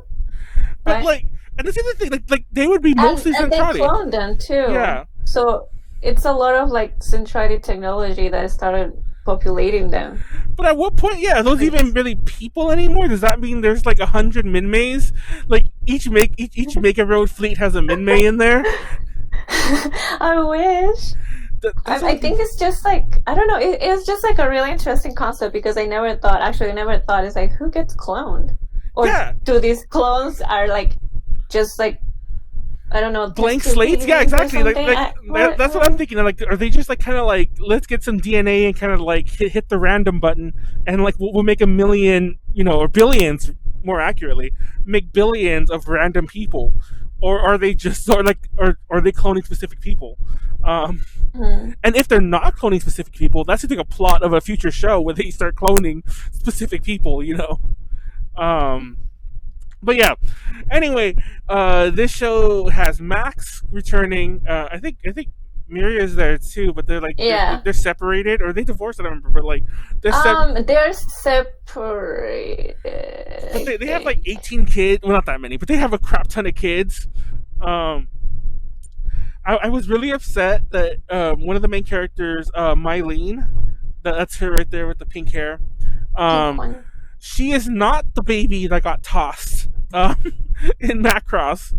But right? like, and that's the other thing. Like they would be And mostly and they Zentradi. cloned them too. Yeah. So it's a lot of like centride technology that started populating them. But at what point, yeah, are those even really people anymore? Does that mean there's like 100 Minmays? Like each Mega Road fleet has a Minmay in there? I wish. That's I think it's just like I don't know. It's just like a really interesting concept because I never thought. Actually, I never thought it's like who gets cloned, or Yeah. do these clones are like just like I don't know Blank test tube slates. Yeah, babies or exactly. Like, something? that's what I'm thinking. Like, are they just like kind of like let's get some DNA and kind of like hit the random button and like we'll make a million, or billions, more accurately, make billions of random people, or are they just or like or are they cloning specific people? And if they're not cloning specific people, that's like a plot of a future show where they start cloning specific people. But yeah. Anyway, this show has Max returning. I think Miria's there too, but they're like Yeah. they're separated or they divorced. I don't remember, but like They're separated. but they have like 18 kids. Well, not that many, but they have a crap ton of kids. I was really upset that one of the main characters, Mylene, that's her right there with the pink hair. Pink one. She is not the baby that got tossed in Macross.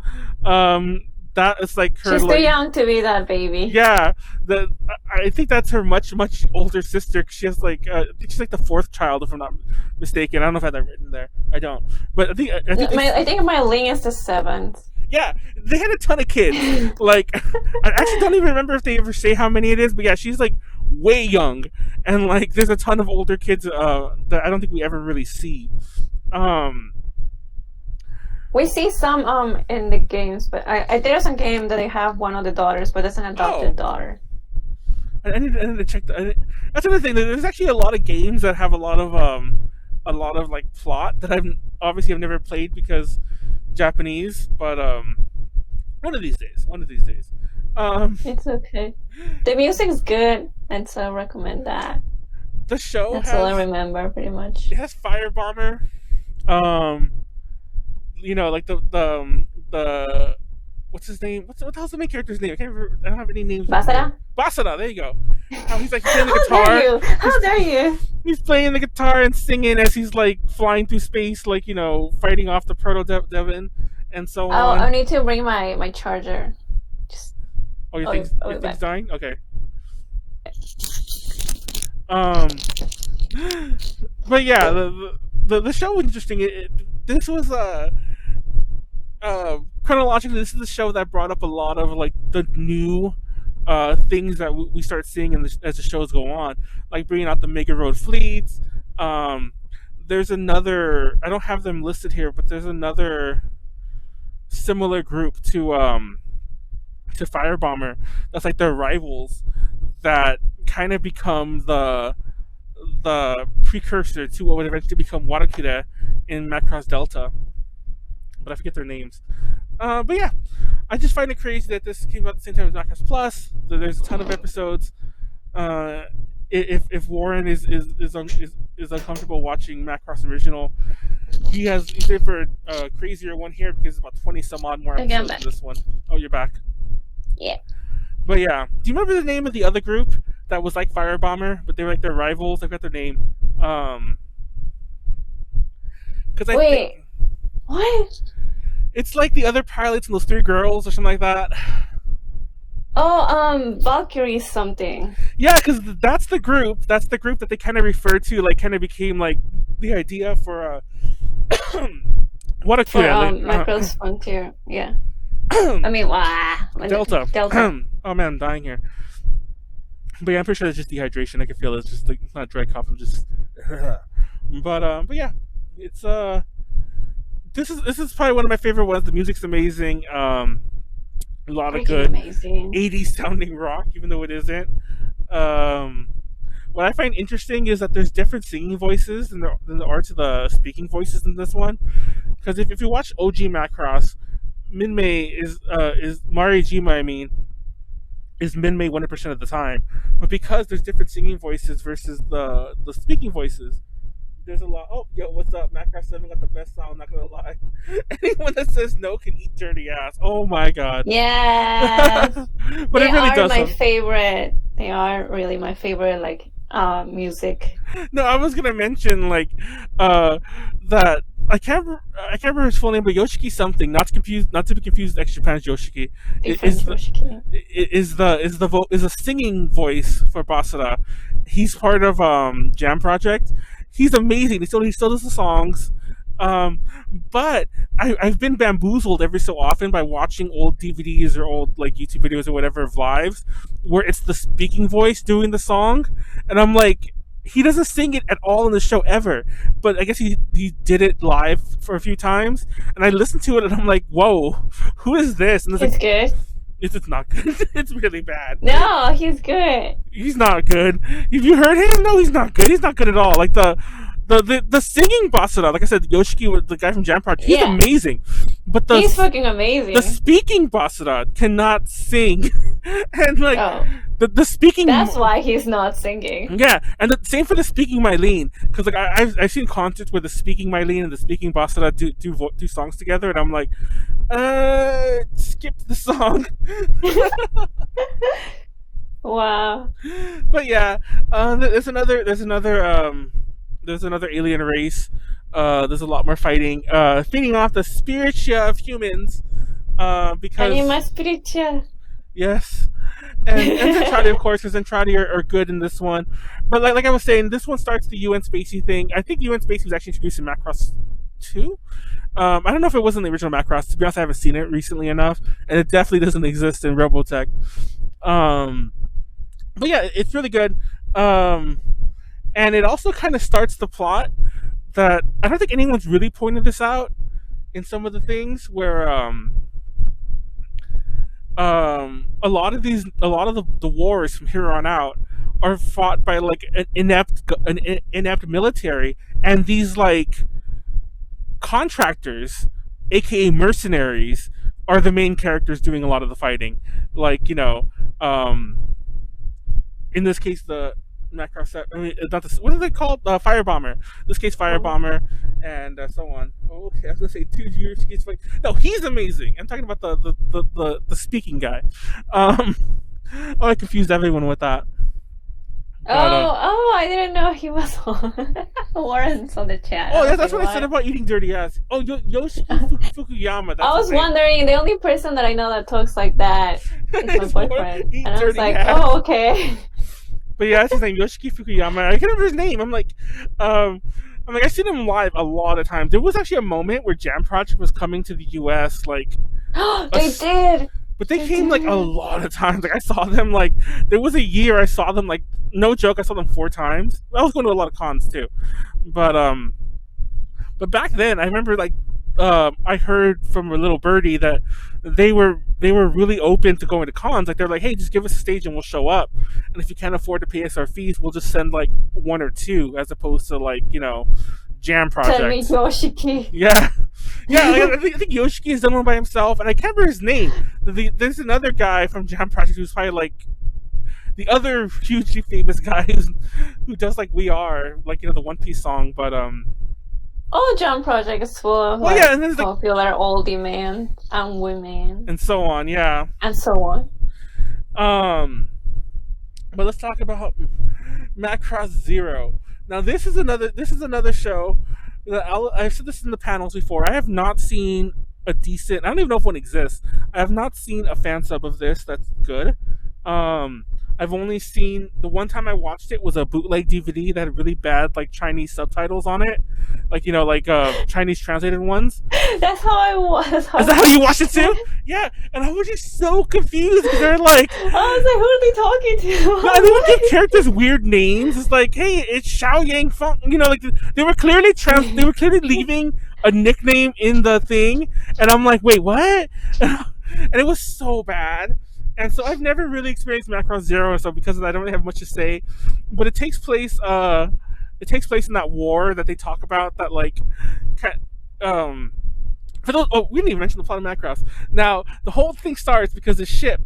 That is like her. She's like, too young to be that baby. Yeah, I think that's her much older sister. She has like I think she's like the fourth child, if I'm not mistaken. I don't know if I have that written there. I don't, but I think I think my Ling is the seventh. Yeah, they had a ton of kids. Like, I actually don't even remember if they ever say how many it is, but yeah, she's like way young, and like there's a ton of older kids that I don't think we ever really see. We see some in the games, but there's a game that they have one of the daughters, but it's an adopted daughter. I need to check that's another thing. There's actually a lot of games that have a lot of like plot that I've never played because Japanese, but one of these days. It's okay. The music's good, and so I recommend that. The show That's all I remember, pretty much. It has Firebomber. Like the what's his name? What the hell's the main character's name? I can't remember. I don't have any names. Basara. There you go. He's like playing the guitar. How dare you? He's playing the guitar and singing as he's like flying through space, like fighting off the Proto-Devon and so on. I need to bring my charger. Your thing's dying? Okay. But yeah, the show was interesting. This was chronologically, this is the show that brought up a lot of like the new things that we start seeing as the shows go on, like bringing out the Mega Road fleets. There's another. I don't have them listed here, but there's another similar group to Firebomber. That's like their rivals that kind of become the precursor to what would eventually become Walkure in Macross Delta. But I forget their names. But yeah, I just find it crazy that this came out at the same time as Macross Plus. There's a ton of episodes. If Warren is uncomfortable watching Macross Original, he's there for a crazier one here because it's about 20 some odd more episodes than this one. Oh, you're back. Yeah. But yeah, do you remember the name of the other group that was like Firebomber, but they were like their rivals? I forgot their name. Wait, what? It's like the other pilots and those three girls or something like that. Oh, Valkyrie something. Yeah, because that's the group that they kind of referred to, like kind of became like the idea for what a for Macross Frontier. Yeah. I mean, Delta. Delta. Oh man, I'm dying here. But yeah, I'm pretty sure it's just dehydration. I can feel it. It's just like it's not dry cough. I'm just. But yeah, it's This is probably one of my favorite ones. The music's amazing. A lot of good amazing 80s sounding rock, even though it isn't. What I find interesting is that there's different singing voices than there are to the speaking voices in this one. Because if you watch OG Macross, Minmay is Mari Jima. I mean, is Minmay 100% of the time, but because there's different singing voices versus the speaking voices, there's a lot. Oh, yo, what's up? Macross 7 got the best sound. Not gonna lie. Anyone that says no can eat dirty ass. Oh my god. Yes, But they it really are does my some. favorite. They are really my favorite, like music. No, I was gonna mention like that I can't remember his full name, but Yoshiki something. Not to be confused with Extra Japan's Yoshiki. Different Yoshiki. Is a singing voice for Basara. He's part of Jam Project. He's amazing. He still does the songs. Um, but I've been bamboozled every so often by watching old DVDs or old like YouTube videos or whatever of lives where it's the speaking voice doing the song, and I'm like, he doesn't sing it at all in the show ever. But I guess he did it live for a few times, and I listened to it and I'm like, whoa, who is this? And it's It's like, good. it's not good. It's really bad. No, he's good. He's not good. Have you heard him? No, he's not good. He's not good at all. Like the singing Basara, like I said, Yoshiki, the guy from Jam Project, he's Yeah. amazing. But He's fucking amazing. the speaking Basara cannot sing, and like Oh, the speaking. that's why he's not singing. Yeah, and the same for the speaking Mylene, because like I've seen concerts where the speaking Mylene and the speaking Basara do songs together, and I'm like, skip the song. Wow. But yeah, there's another alien race. There's a lot more fighting, feeding off the spiritia of humans. Because Anima spiritual. yes, and Zentradi, of course, because Zentradi are good in this one. But like I was saying, this one starts the UN Spacey thing. I think UN Spacey was actually introduced in Macross 2. I don't know if it was in the original Macross. To be honest, I haven't seen it recently enough, and it definitely doesn't exist in Robotech. But yeah, it's really good. And it also kind of starts the plot that I don't think anyone's really pointed this out in some of the things where a lot of the wars from here on out are fought by like an inept military, and these like contractors, aka mercenaries, are the main characters doing a lot of the fighting. Like in this case the Macross. I mean, not this. What are they called? Firebomber. In this case, Firebomber, and so on. Oh, okay, I was gonna say 2 years. No, he's amazing. I'm talking about the speaking guy. Oh, I confused everyone with that. But, I didn't know he was on. Warren's on the chat. Oh, I was that's like, what I said about eating dirty ass. Oh, Yoshiki Fukuyama. That's I was wondering, the only person that I know that talks like that is my boyfriend. Eat And I was dirty like, ass. oh, okay. But yeah, that's his name, Yoshiki Fukuyama. I can't remember his name. I've seen him live a lot of times. There was actually a moment where Jam Project was coming to the U.S. like, They did. but they came like a lot of times. Like I saw them like there was a year I saw them like no joke. I saw them 4 times. I was going to a lot of cons too, but back then I remember like I heard from a little birdie that they were really open to going to cons. Like they're like, hey, just give us a stage and we'll show up. And if you can't afford to pay us our fees, we'll just send like 1 or 2 as opposed to like Jam Project. Tell me Yoshiki. Yeah, yeah. Like, I think Yoshiki has done one by himself, and I can't remember his name. There's another guy from Jam Project who's probably like the other hugely famous guy who does like We Are, like the One Piece song, but All Jam Project is full of yeah, and there's like popular oldie men and women and so on, yeah. and so on. But let's talk about Macross Zero. Now this is another show that I've said this in the panels before. I have not seen a decent. I don't even know if one exists. I have not seen a fan sub of this that's good. I've only seen the one time I watched it was a bootleg DVD that had really bad like Chinese subtitles on it, like Chinese translated ones. That's how I was. Is that how you watched it too? Yeah, and I was just so confused because they're like, I was like, who are they talking to? no, they would give characters weird names. It's like, hey, it's Xiao Yang Feng. Like they were clearly leaving a nickname in the thing, and I'm like, wait, what? And it was so bad. And so I've never really experienced Macross Zero, and so because of that, I don't really have much to say. But it takes place in that war that they talk about. That like, For those, oh, we didn't even mention the plot of Macross. Now, the whole thing starts because this ship,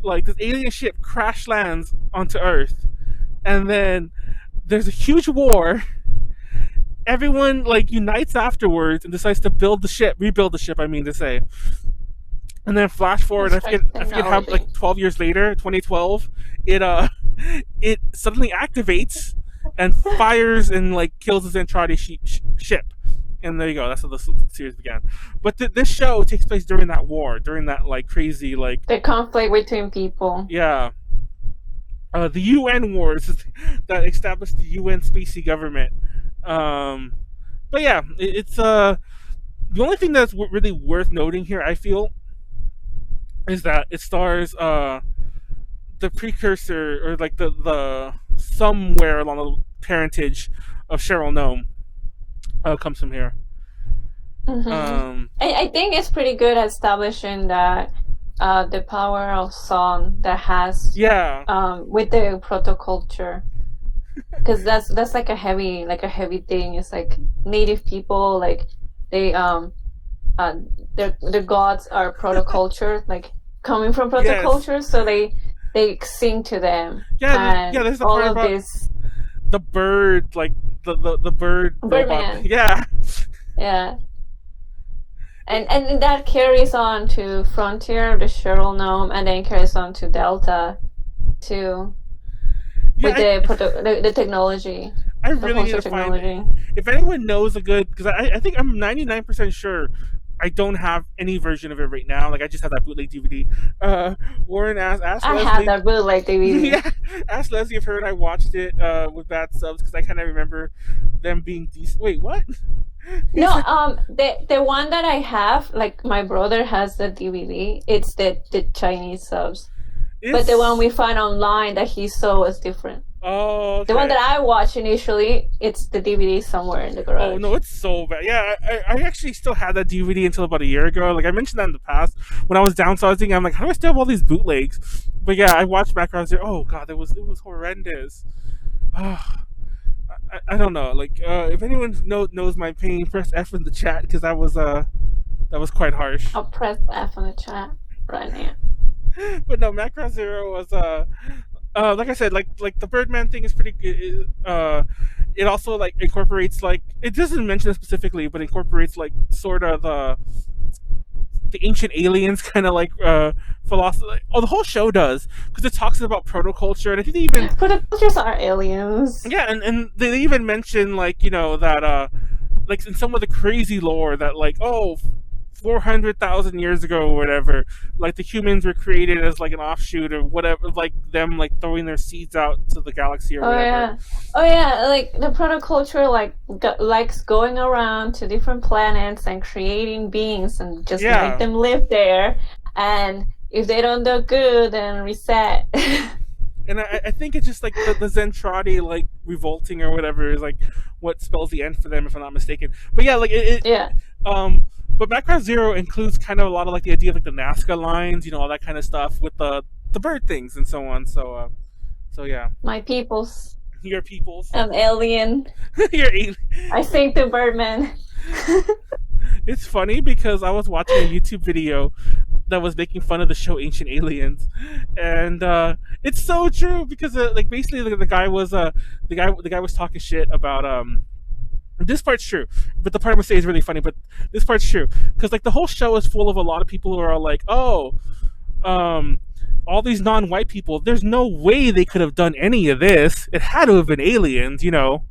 like this alien ship, crash lands onto Earth, and then there's a huge war. Everyone like unites afterwards and decides to rebuild the ship. I mean to say. And then flash forward, I forget how, like 12 years later, 2012, it suddenly activates and fires and like kills the Zentradi ship. And there you go. That's how the series began. But this show takes place during that war, during that like crazy like the conflict between people. Yeah, the UN wars that established the UN spacey government. But yeah, it's the only thing that's really worth noting here, I feel, is that it stars the precursor, or like the somewhere along the parentage of Cheryl Nome comes from here. I think it's pretty good at establishing that the power of song that has with the proto culture, because that's like a heavy thing. It's like native people, like they their gods are proto culture, like coming from proto culture, so they sing to them. There's the all part of about this, the bird, like the bird Birdman. Yeah. And that carries on to Frontier, the Cheryl Gnome, and then carries on to Delta too. With the technology. I really need to find, if anyone knows a good, because I think I'm 99% sure I don't have any version of it right now. Like I just have that bootleg DVD. Warren asked Leslie. I have that bootleg DVD. Yeah, asked Leslie if her and I watched it with bad subs, because I kind of remember them being decent. Wait, what? No, the one that I have, like my brother has the DVD. It's the Chinese subs, but the one we find online that he saw was different. Oh, okay. The one that I watched initially, it's the DVD somewhere in the garage. Oh no, it's so bad. Yeah, I actually still had that DVD until about a year ago. Like I mentioned that in the past when I was downsizing. I'm like, how do I still have all these bootlegs? But yeah, I watched Macross there. Oh god, it was horrendous. I don't know. Like if anyone knows my pain, press F in the chat, because that was quite harsh. I'll press F in the chat right now. But no, Macross Zero was like I said, like the Birdman thing is pretty good. It also like incorporates, like, it doesn't mention it specifically, but incorporates like sort of the ancient aliens kind of like philosophy. Oh, the whole show does, because it talks about protoculture, and I think they even protocultures are aliens. Yeah, and they even mention, like, you know, that like in some of the crazy lore that, like, 400,000 years ago or whatever, like the humans were created as like an offshoot or whatever, like them like throwing their seeds out to the galaxy or whatever. Like the protoculture likes going around to different planets and creating beings and just make them live there, and if they don't do good, then reset. And I think it's just like the Zentradi like revolting or whatever is like what spells the end for them, if I'm not mistaken. But yeah, like but Macross Zero includes kind of a lot of like the idea of like the Nazca lines, you know, all that kind of stuff with the bird things and so on. So yeah. My peoples. Your peoples. I'm alien. You're alien. I sing to Birdman. It's funny because I was watching a YouTube video that was making fun of the show Ancient Aliens, and it's so true, because like basically the guy was talking shit about this part's true, but the part I'm gonna say is really funny. But this part's true because like the whole show is full of a lot of people who are like, all these non-white people. There's no way they could have done any of this. It had to have been aliens, you know.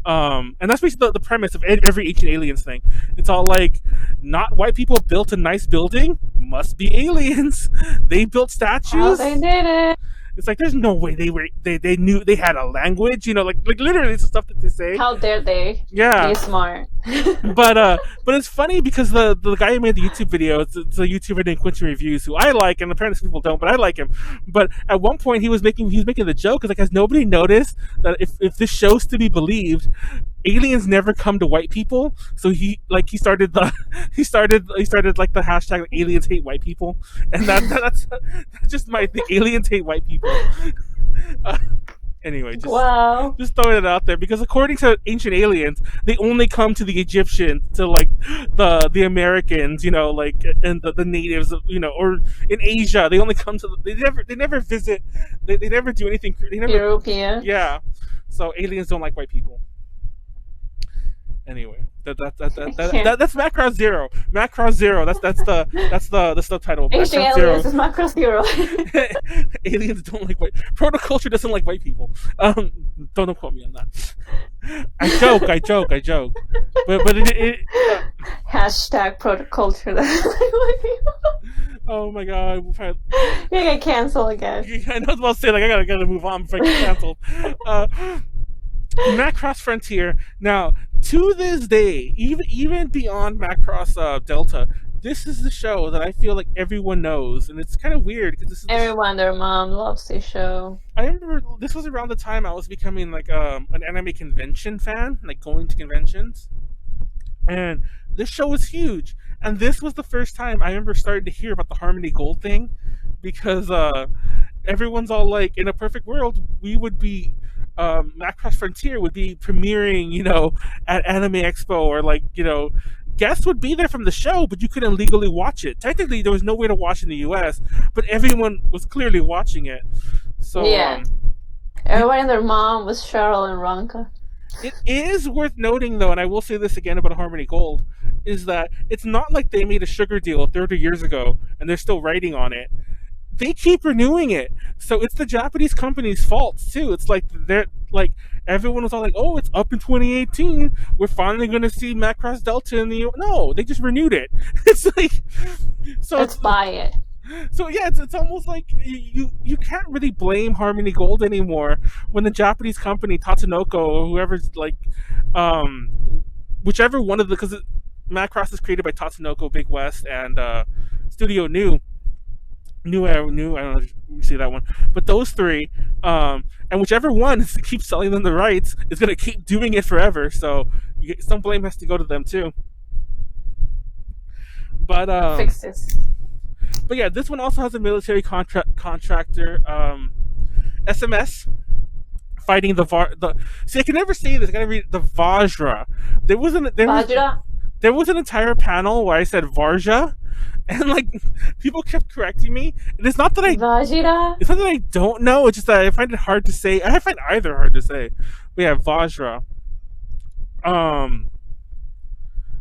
And that's basically the premise of every Ancient Aliens thing. It's all like, not white people built a nice building, must be aliens. They built statues. Oh, they did it. It's like, there's no way they knew they had a language, you know, like literally it's the stuff that they say. How dare they? Yeah, be smart. but it's funny because the guy who made the YouTube video, it's a YouTuber named Quentin Reviews, who I like, and apparently some people don't, but I like him. But at one point he was making the joke, because like, has nobody noticed that if this show's to be believed, aliens never come to white people? So he started like the hashtag like, aliens hate white people, and that's just my thing. Aliens hate white people. Anyway, Wow. just throwing it out there because according to ancient aliens, they only come to the Egyptians, to like the Americans, like and the natives, or in Asia they only come to they never visit, they never do anything, they never, Europeans. yeah. So aliens don't like white people. Anyway, I can't. that's Macross Zero. Macross Zero. That's the subtitle. Ancient Macross aliens Zero. is Macross Hero. Aliens don't like white. Protoculture doesn't like white people. Don't quote me on that. I joke. But Hashtag protoculture. oh my god, You get canceled again. I know what I was about to say. Like I gotta move on before I get canceled. Macross Frontier. Now, to this day, even beyond Macross Delta, this is the show that I feel like everyone knows, and it's kind of weird because this is Everyone, their mom loves this show. I remember this was around the time I was becoming like an anime convention fan, like going to conventions, and this show was huge. And this was the first time I remember starting to hear about the Harmony Gold thing, because everyone's all like, in a perfect world, we would be Macross Frontier would be premiering, at Anime Expo, or like, guests would be there from the show, but you couldn't legally watch it. Technically, there was no way to watch in the U.S., but everyone was clearly watching it. So Yeah. Everyone and their mom was Cheryl and Ronka. it is worth noting, though, and I will say this again about Harmony Gold, is that it's not like they made a sugar deal 30 years ago and they're still writing on it. They keep renewing it, so it's the Japanese company's fault too. It's like they're like, everyone was all like, "Oh, it's up in 2018. We're finally going to see Macross Delta in the No, they just renewed it. It's like, so Let's buy it. So yeah, it's almost like you can't really blame Harmony Gold anymore when the Japanese company Tatsunoko, or whoever's like, whichever one of the, because Macross is created by Tatsunoko, Big West, and Studio New, I don't know if you see that one, but those three, and whichever one keeps selling them the rights is going to keep doing it forever. So some blame has to go to them too. But Fix this. But yeah, this one also has a military contractor, SMS, fighting the. See, I can never say this. I gotta read the Vajra. Vajra? There was an entire panel where I said Varja, and like people kept correcting me. And it's not that Vajra? it's not that I don't know. It's just that I find it hard to say. I find either hard to say. But yeah, Vajra.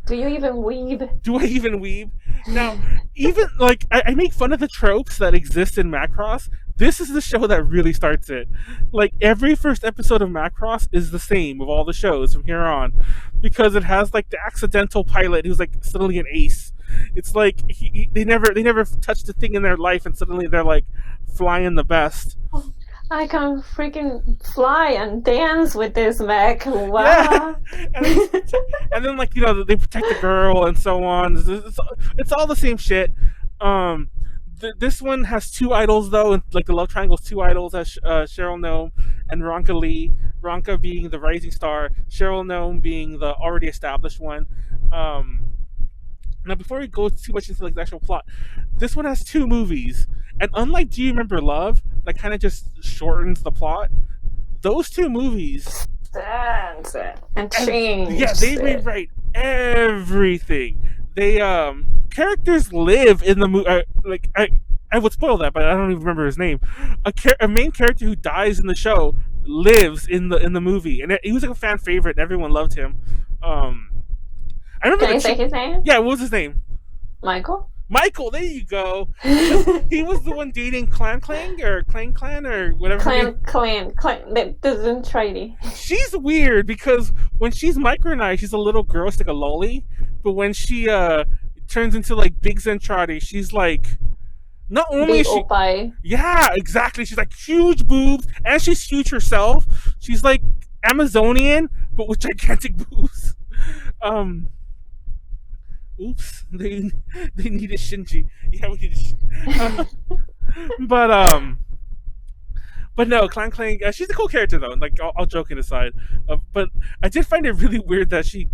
Do you even weeb? Do I even weeb? Now, even like I make fun of the tropes that exist in Macross. This is the show that really starts it. Like every first episode of Macross is the same of all the shows from here on, because it has like the accidental pilot who's like suddenly an ace. It's like they never touched a thing in their life, and suddenly they're like flying the best. I can freaking fly and dance with this mech. Wow. Yeah. And then like they protect the girl and so on. It's all the same shit. This one has two idols though, and like the love triangle's two idols as Cheryl Nome and Ronka Lee. Ronka being the rising star, Cheryl Nome being the already established one. Now, before we go too much into like the actual plot, this one has two movies, and unlike Do You Remember Love, that kind of just shortens the plot, those two movies Dance and change. yeah, they rewrite everything. They characters live in the movie. Like I would spoil that, but I don't even remember his name. A main character who dies in the show lives in the movie, and he was like a fan favorite, and everyone loved him. I remember. Can you say his name? Yeah, what was his name? Michael? Michael, there you go. He was the one dating Clan or Clan or whatever. Clan. That doesn't try. She's weird because when she's micronized, she's a little girl, she's like a lolly. But when she turns into like Big Zentradi, she's like, not only Big is she, Opai. yeah, exactly. She's like huge boobs, and she's huge herself. She's like Amazonian, but with gigantic boobs. Oops, they needed Shinji. Yeah, we needed Shinji. But no, Clan, she's a cool character though. Like all joking aside, but I did find it really weird that she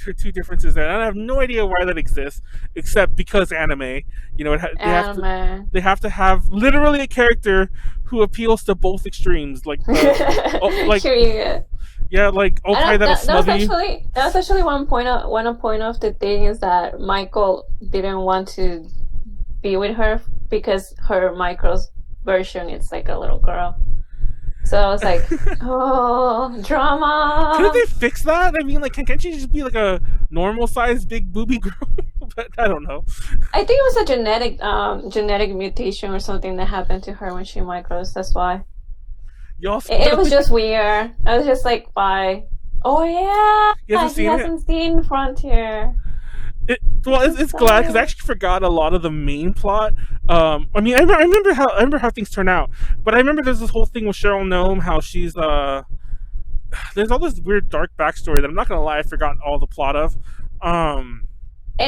there are two differences there, and I have no idea why that exists, except because anime. Anime. they have to have literally a character who appeals to both extremes, like like Sure, yeah. yeah, like okay, that is smutty. That was actually one point of the thing is that Michael didn't want to be with her because her Macross version is like a little girl. So I was like, oh, drama. Couldn't they fix that? I mean, like, can't she just be like a normal sized big booby girl? But I don't know. I think it was a genetic mutation or something that happened to her when she Macross. That's why. Y'all It was just weird. I was just like, bye. Oh yeah, he hasn't seen Frontier. It's glad because I actually forgot a lot of the main plot. I mean, I remember how things turn out, but I remember there's this whole thing with Cheryl Nome, how she's there's all this weird dark backstory that I'm not gonna lie, I forgot all the plot of. In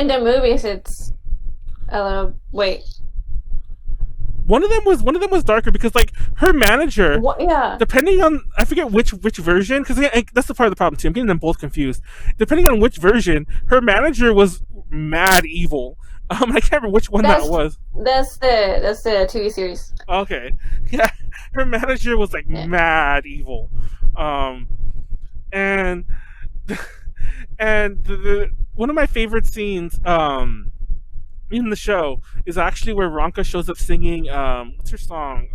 the movies, it's a little wait. One of them was darker because like her manager, depending on I forget which version, because that's the part of the problem too. I'm getting them both confused. Depending on which version, her manager was mad evil. I can't remember which one that was. That's the TV series. Okay, yeah, her manager was like mad evil, and one of my favorite scenes in the show is actually where Ronka shows up singing what's her song,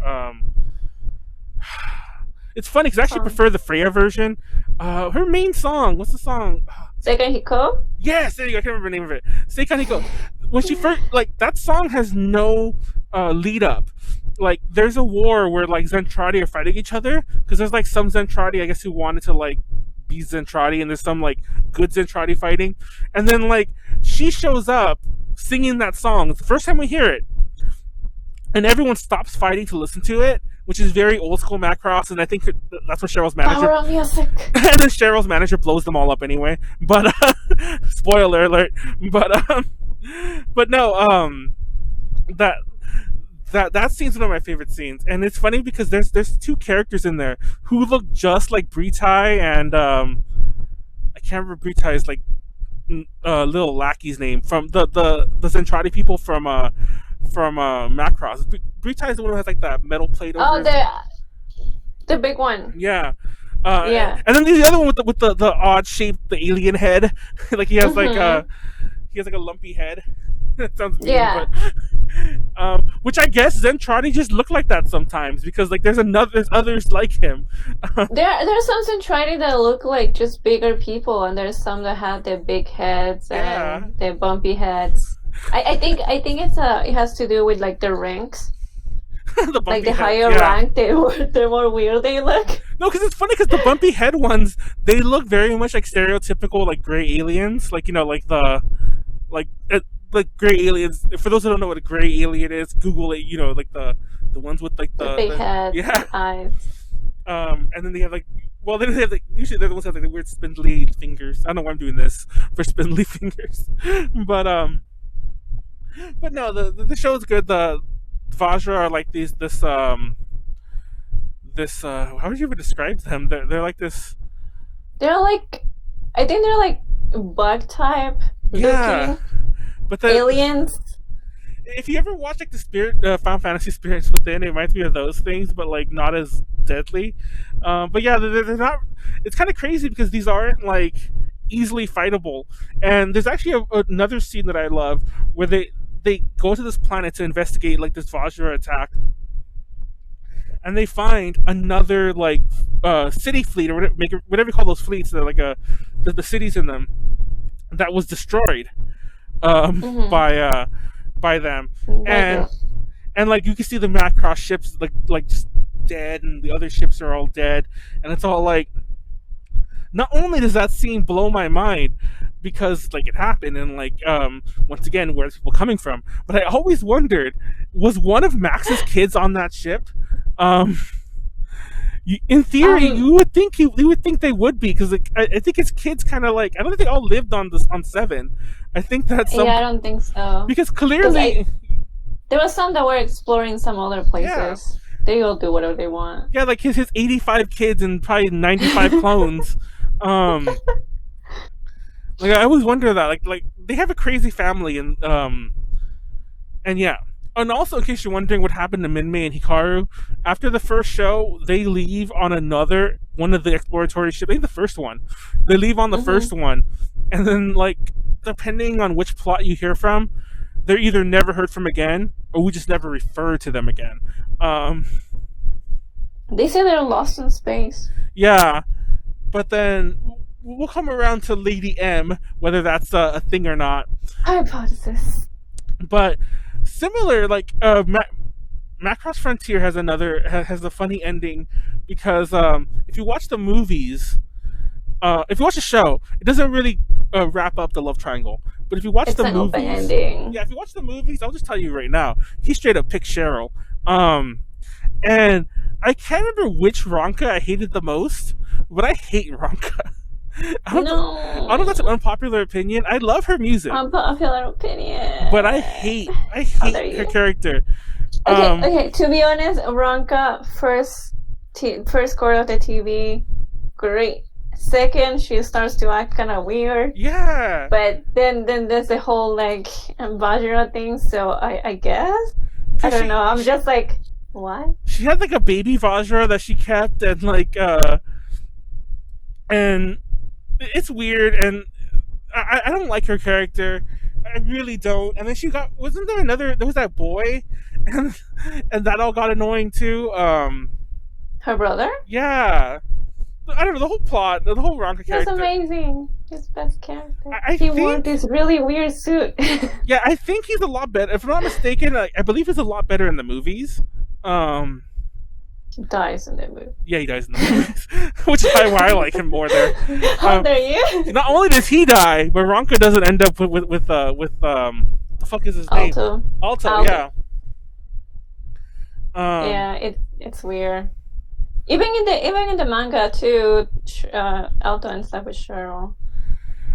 it's funny because I actually prefer the Freya version. Her main song, what's the song? Seikan Hiko? Yes, there you go. I can't remember the name of it. Seikan Hiko. When she first, like, that song has no lead up. Like, there's a war where like Zentradi are fighting each other because there's like some Zentradi I guess who wanted to like be Zentradi, and there's some like good Zentradi fighting, and then like she shows up singing that song. It's the first time we hear it, and everyone stops fighting to listen to it, which is very old school Macross, and I think that's what Cheryl's manager. Power of music. And then Cheryl's manager blows them all up anyway. But spoiler alert. But no, that scene's one of my favorite scenes, and it's funny because there's two characters in there who look just like Britai and I can't remember Britai's like little lackey's name from the Zentradi people from Macross. Britai is the one who has like that metal plate over. Oh, the big one. Yeah. Yeah. And then the other one with the odd shaped, the alien head. Like he has like a lumpy head. That sounds mean, but which I guess Zentradi just look like that sometimes because like there's others like him. There's some Zentradi that look like just bigger people, and there's some that have their big heads and their bumpy heads. I think it has to do with like the ranks. Like the higher rank, the more weird they look. No, because it's funny because the bumpy head ones, they look very much like stereotypical like gray aliens, like like gray aliens. For those who don't know what a gray alien is, Google it. Like the ones with like the big head, eyes. And then they have like, well, they have like, usually they're the ones that have like the weird spindly fingers. I don't know why I'm doing this for spindly fingers, but no, the show is good. The Vajra are like this how would you even describe them? They're like this. They're like, I think they're like bug type. Yeah. Looking. But aliens. If you ever watch like the Final Fantasy Spirits Within, it reminds me of those things, but like not as deadly. But yeah, they're not. It's kind of crazy because these aren't like easily fightable. And there's actually another scene that I love where they go to this planet to investigate like this Vajra attack, and they find another like city fleet or whatever you call those fleets. They're like the cities in them that was destroyed. By them, and like you can see the Macross ships like just dead, and the other ships are all dead, and it's all like. Not only does that scene blow my mind because like it happened, and like once again, where's people coming from? But I always wondered, was one of Max's kids on that ship? In theory, you would think they would be because like, I think his kids kind of like I don't think they all lived on 7. I think that's I don't think so because clearly there was some that were exploring some other places. Yeah. They all do whatever they want. Yeah, like his 85 kids and probably 95 clones. Like Like I always wonder that. Like they have a crazy family, and yeah. And also, in case you're wondering what happened to Minmay and Hikaru, after the first show, they leave on another one of the exploratory ships. I think the first one. They leave on the Mm-hmm. first one, and then like depending on which plot you hear from, they're either never heard from again, or we just never refer to them again. Um, They say they're lost in space. yeah, but then we'll come around to Lady M, whether that's a thing or not. Hypothesis. But similar, like Macross Frontier has a funny ending because if you watch the movies, if you watch the show, it doesn't really wrap up the love triangle. But if you watch It's the an open movies, ending. yeah, if you watch the movies, I'll just tell you right now, he straight up picked Cheryl. And I can't remember which Ronka I hated the most, but I hate Ronka. I don't know if that's an No. unpopular opinion. I love her music, Unpopular opinion. but I hate How dare her you? character. Okay. To be honest, Ronka first quarter of the TV, great. Second, she starts to act kind of weird. Yeah. But then there's the whole like Vajra thing. So I guess I don't know. I'm just like, what? She had like a baby Vajra that she kept, and like and it's weird, and I don't like her character. I really don't. And then wasn't there another? There was that boy, and that all got annoying too. Her brother? Yeah. I don't know the whole plot, the whole Ronka He was character. amazing. His best character. I He think, wore this really weird suit. yeah, I think he's a lot better. If I'm not mistaken, I believe he's a lot better in the movies. He dies in the movie. Yeah, he dies in the movies, which is why I like him more there. How dare you? Not only does he die, but Ronka doesn't end up with the fuck is his name? Alto, yeah. Yeah, it's weird. Even in the manga too, Alto and stuff with Cheryl.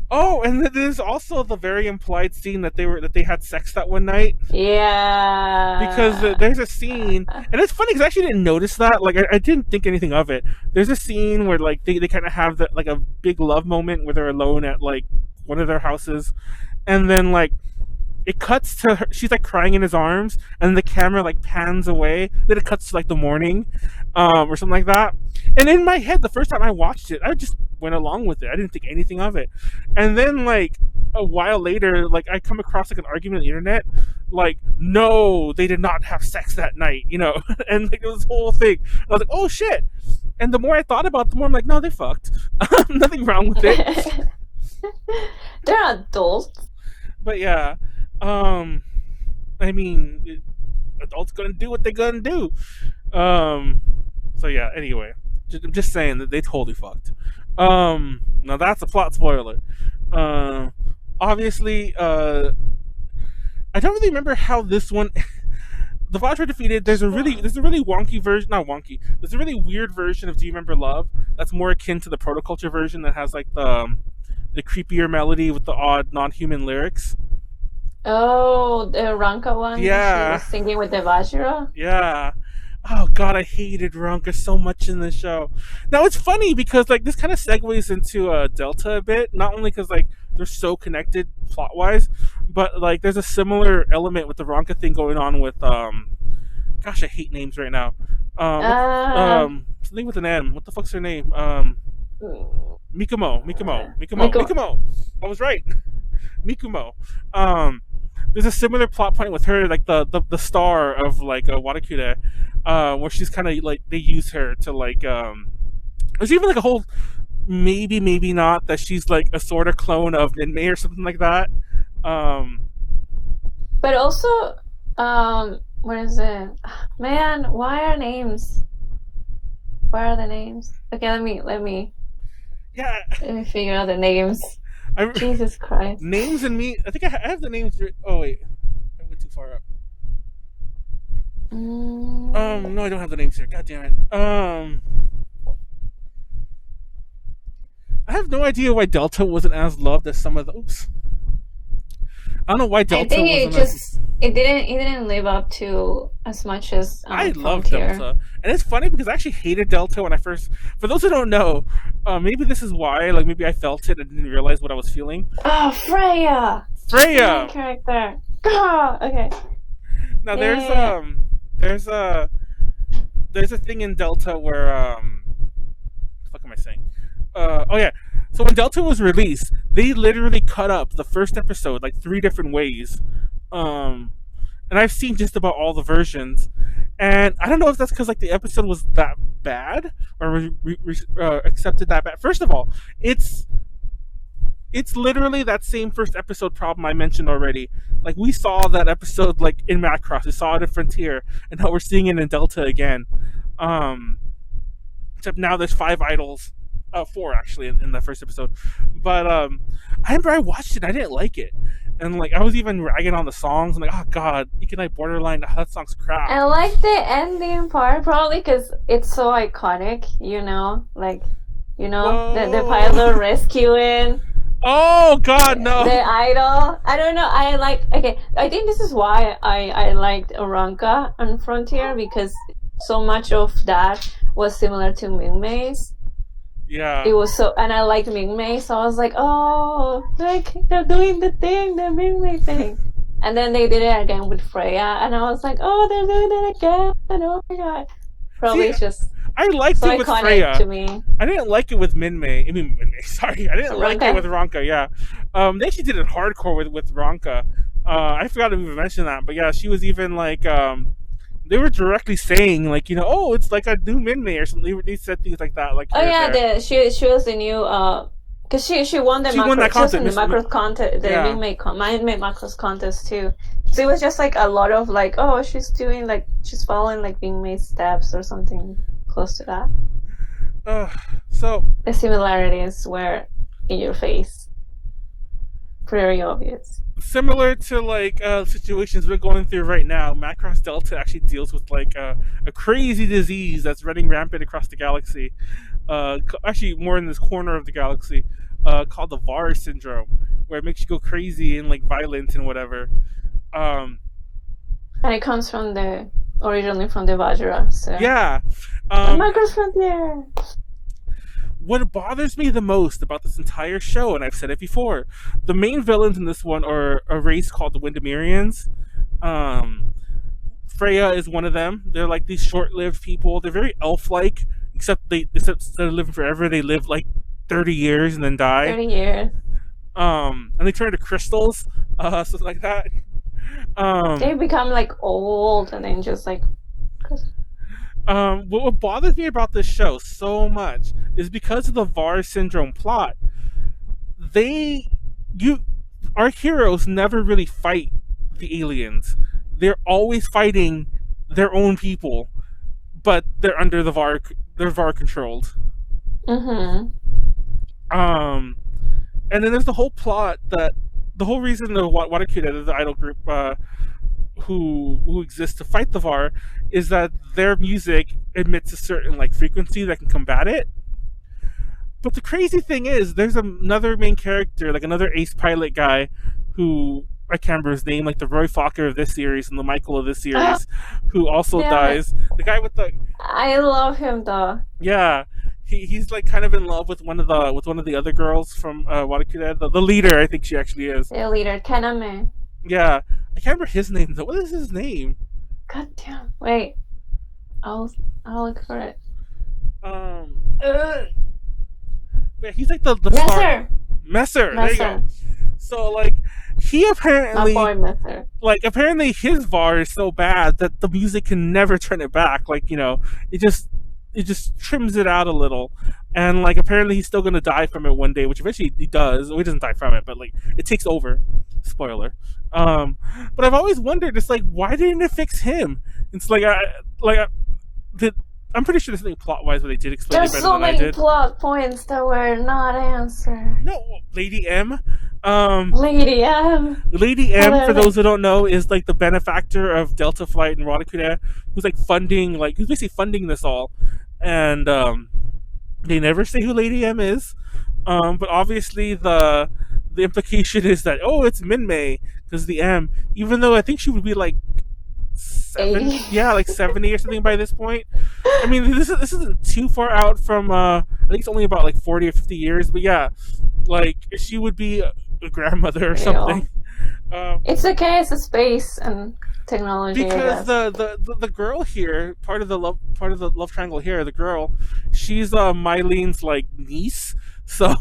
Oh, and there's also the very implied scene that they had sex that one night. Yeah. Because there's a scene, and it's funny because I actually didn't notice that. Like I didn't think anything of it. There's a scene where like they kind of have like a big love moment where they're alone at like one of their houses, and then like it cuts to her, she's like crying in his arms, and the camera like pans away. Then it cuts to like the morning, or something like that. And in my head, the first time I watched it, I just went along with it. I didn't think anything of it. And then like a while later, like I come across like an argument on the internet, like no, they did not have sex that night, and like it was this whole thing. I was like, oh shit. And the more I thought about it, the more I'm like, no, they fucked. Nothing wrong with it. They're adults. But yeah, I mean, adults gonna do what they gonna do. So yeah. Anyway, I'm just saying that they totally fucked. Now that's a plot spoiler. Obviously, I don't really remember how this one. The Vajra defeated. There's a really wonky version. Not wonky. There's a really weird version of Do You Remember Love? That's more akin to the protoculture version that has like the creepier melody with the odd non-human lyrics. Oh, the Ranka one? Yeah. She was singing with the Vajra? Yeah. Oh god, I hated Ronka so much in this show. Now it's funny because like this kind of segues into Delta a bit. Not only because like they're so connected plot wise, but like there's a similar element with the Ronka thing going on with gosh, I hate names right now. Something with an M. What the fuck's her name? Mikumo. I was right. Mikumo. There's a similar plot point with her, like the star of like Walkure, where she's kind of like they use her to like. There's even like a whole maybe not that she's like a sort of clone of Minmay or something like that. But also, what is it? Man, why are names? Why are the names? Okay, let me. Yeah. Let me figure out the names. Jesus Christ. Names and me. I think I have the names. Oh wait, I went too far up. No, I don't have the names here. God damn it. I have no idea why Delta wasn't as loved as some of the. Oops. I don't know why I Delta think wasn't like. it didn't live up to as much as I love Frontier. Delta, and it's funny because I actually hated Delta when I first. For those who don't know, maybe this is why. Like maybe I felt it and didn't realize what I was feeling. Oh, Freya! She's the main Freya. character. Ah, okay. Now Yeah, yeah, yeah. there's a there's a thing in Delta where what the fuck am I saying? Oh yeah. So when Delta was released, they literally cut up the first episode like three different ways. Um, and I've seen just about all the versions, and I don't know if that's because like the episode was that bad or accepted that bad. First of all, it's it's literally that same first episode problem I mentioned already. Like we saw that episode like in Macross, we saw it in Frontier, and now we're seeing it in Delta again. Um, Except now there's five idols, four actually in the first episode. But I remember I watched it, I didn't like it, and like I was even ragging on the songs. I'm like, oh god, Ikenai Borderline, that song's crap. I like the ending part probably because it's so iconic. Like the Whoa. pilot rescuing Oh god, no. the idol. I don't know. I like. Okay, I think this is why I liked Aranka on Frontier because so much of that was similar to Minmay's. Yeah. It was so, and I liked Minmay, so I was like, oh, like they're doing the Minmay thing. And then they did it again with Freya, and I was like, oh, they're doing it again. Oh my god. Probably See, it's just I liked so it with iconic Freya. to me. I didn't like it with Minmay. I mean, Minmay. Sorry, I didn't like it Ranka? with Ronka. Yeah, they actually did it hardcore with Ronka. I forgot to even mention that, but yeah, she was even like they were directly saying like oh, it's like a new Minmay or something. They said things like that. Like Oh here yeah, and there. she was the new because she won the She won that Macross. She was in the contest. Macross contest, the Yeah. Minmay Macross contest too. So it was just like a lot of like, oh, she's following like Minmay's steps or something close to that. So The similarities were in your face, very obvious. similar to like situations we're going through right now, Macross Delta actually deals with like a crazy disease that's running rampant across the galaxy. Actually, more in this corner of the galaxy, called the VAR syndrome, where it makes you go crazy and like violent and whatever. Um, And it comes originally from the Vajra, so. yeah. Macross Frontier! What bothers me the most about this entire show, and I've said it before, the main villains in this one are a race called the Windemirians. Freya is one of them. They're like these short-lived people. They're very elf-like, except instead of living forever, they live like 30 years and then die. 30 years. And they turn into crystals, something like that. They become like old and then just like. What bothers me about this show so much is because of the VAR syndrome plot. Our heroes never really fight the aliens. They're always fighting their own people, but they're under the VAR. They're VAR controlled. Mm-hmm. And then there's the whole plot that the whole reason the Walkure, the idol group, who exists to fight the VAR, is that their music emits a certain like frequency that can combat it. But the crazy thing is, there's another main character, like another ace pilot guy, who I can't remember his name, like the Roy Fokker of this series and the Michael of this series, who also dies. The guy with the I love him though. yeah, he's like kind of in love with one of the other girls from Walkure, the leader. I think she actually is. The leader, Kaname. Yeah, I can't remember his name though. What is his name? God damn. Wait. I'll look for it. Yeah, he's like the Messer. Messer. There you go. So like he apparently My boy Messer. like apparently his VAR is so bad that the music can never turn it back. Like it just trims it out a little, and like apparently he's still gonna die from it one day, which eventually he does. Well, he doesn't die from it, but like it takes over. Spoiler. But I've always wondered, it's like, why didn't it fix him? It's like I'm pretty sure there's something plot wise where they did explain There's it better so than I many did. plot points that were not answered. No, Lady M. Lady M. Lady M, Hello. for those who don't know, is like the benefactor of Delta Flight and Walkure, who's basically funding this all. And they never say who Lady M is. But obviously the implication is that, oh, it's Minmay, because the M. Even though I think she would be like 80. yeah, like 70 or something by this point. I mean, this isn't too far out from. I think it's only about like 40 or 50 years, but yeah, like she would be a grandmother or something. It's okay. It's a space and technology. Because the girl here, part of the love triangle here, the girl, she's Mylene's like niece, so.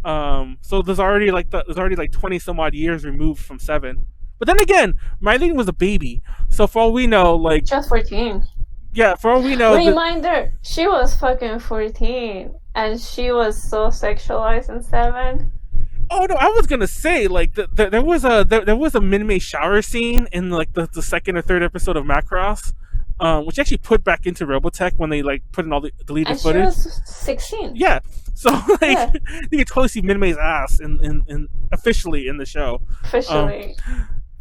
So there's already like 20 some odd years removed from 7. But then again, Mylene was a baby, so for all we know, like just 14. Yeah, for all we know. Reminder: she was fucking 14, and she was so sexualized in 7. Oh no, I was gonna say like there was a Minmay shower scene in like the second or third episode of Macross, which actually put back into Robotech when they like put in all the deleted footage. And she was 16. Yeah, so like you can totally see Minmay's ass in officially in the show. Officially.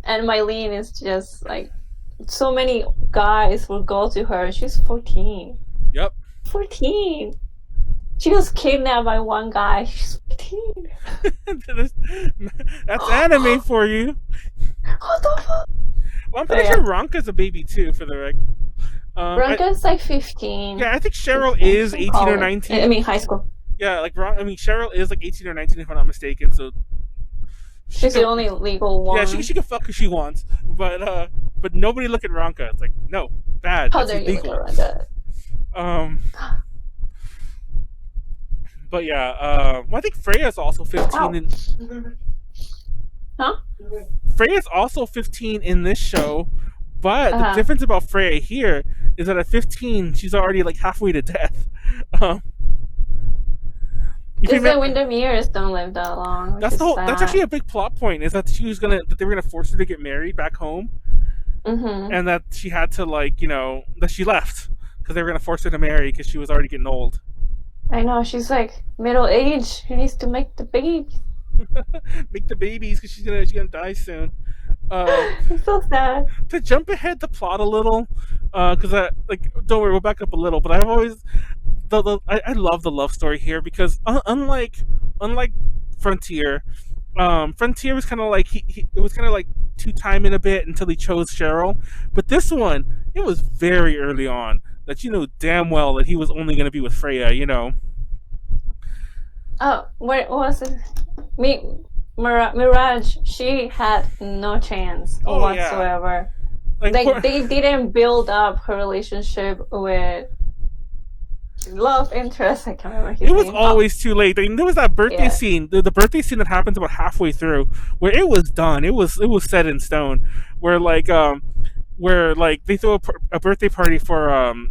And Mylene is just like, so many guys will go to her. She's 14. Yep. 14. She was kidnapped by one guy. She's 14. That's anime for you. What the fuck? Well, I'm pretty sure Ronka's a baby too, for the reg. Ronka's like 15. Yeah, I think Cheryl is 18 or 19. I mean, high school. Yeah, like Cheryl is like 18 or 19 if I'm not mistaken. So she's the only legal one. Yeah, she can fuck who she wants, but nobody look at Ronka. It's like, no, bad. How dare you look at Ronka? But yeah, I think Freya's also 15. Huh? Freya's also 15 in this show, but the difference about Freya here is that at 15 she's already like halfway to death. Because the Windermere's don't live that long. That's actually a big plot point. Is that they were gonna force her to get married back home, and that she had to that she left because they were gonna force her to marry because she was already getting old. I know, she's like middle age. She needs to make the babies. Make the babies because she's gonna die soon. It's so sad. To jump ahead the plot a little, because don't worry, we'll back up a little. But I've always I love the love story here because unlike Frontier, Frontier was kind of like it was kind of like two-timing a bit until he chose Cheryl. But this one, it was very early on that you know damn well that he was only going to be with Freya. You know. Oh, what was it? Mirage, she had no chance whatsoever. Yeah. They didn't build up her relationship with love interest. I can't remember his name. It was always too late. I mean, there was that birthday scene, the birthday scene that happens about halfway through, where it was done. It was set in stone. Where they throw a birthday party for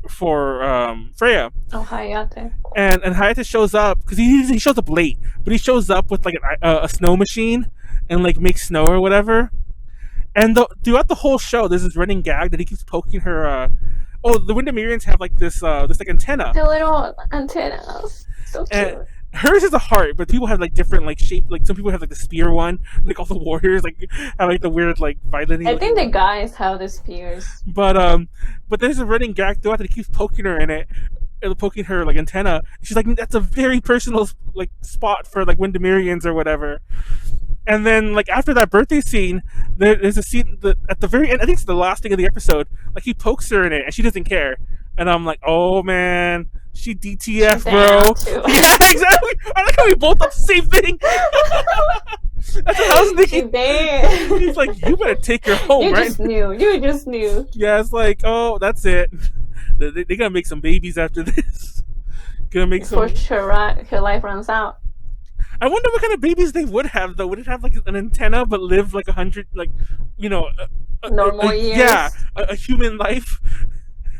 Freya. Oh, Hayate. And Hayate shows up because he shows up late, but he shows up with like a snow machine and like makes snow or whatever. And throughout the whole show, there's this running gag that he keeps poking her. The Windermerians have like this like antenna. The little antennas, so cute. And hers is a heart, but people have like different like shape. Like some people have like the spear one, like all the warriors like have like the weird like violin. I think the guys have the spears. But there's a running gag throughout that he keeps poking her in it, poking her like antenna. She's like, that's a very personal like spot for like Windermerians or whatever. And then, like, after that birthday scene, there's a scene at the very end, I think it's the last thing of the episode, like, he pokes her in it, and she doesn't care. And I'm like, oh, man, she DTF, bro. Yeah, exactly. I like how we both thought the same thing. That's what I was thinking. He's like, you better take her home, right? You just knew. Yeah, it's like, oh, that's it. They're gonna make some babies after this. For sure, her life runs out. I wonder what kind of babies they would have, though. Would it have, like, an antenna but live, like, 100, like, you know... normal years? Yeah, a human life.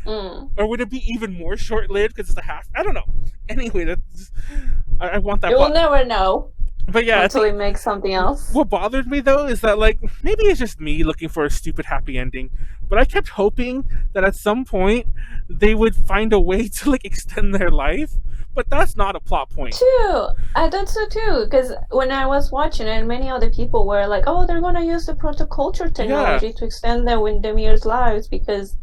Or would it be even more short-lived because it's a half... I don't know. Anyway, I want that... You'll never know. But yeah, until we make something else. What bothered me, though, is that, like, maybe it's just me looking for a stupid happy ending. But I kept hoping that at some point they would find a way to, like, extend their life. But that's not a plot point. True. I thought so too. Because when I was watching it, many other people were like, oh, they're going to use the protoculture technology to extend the Windermere's lives. Because,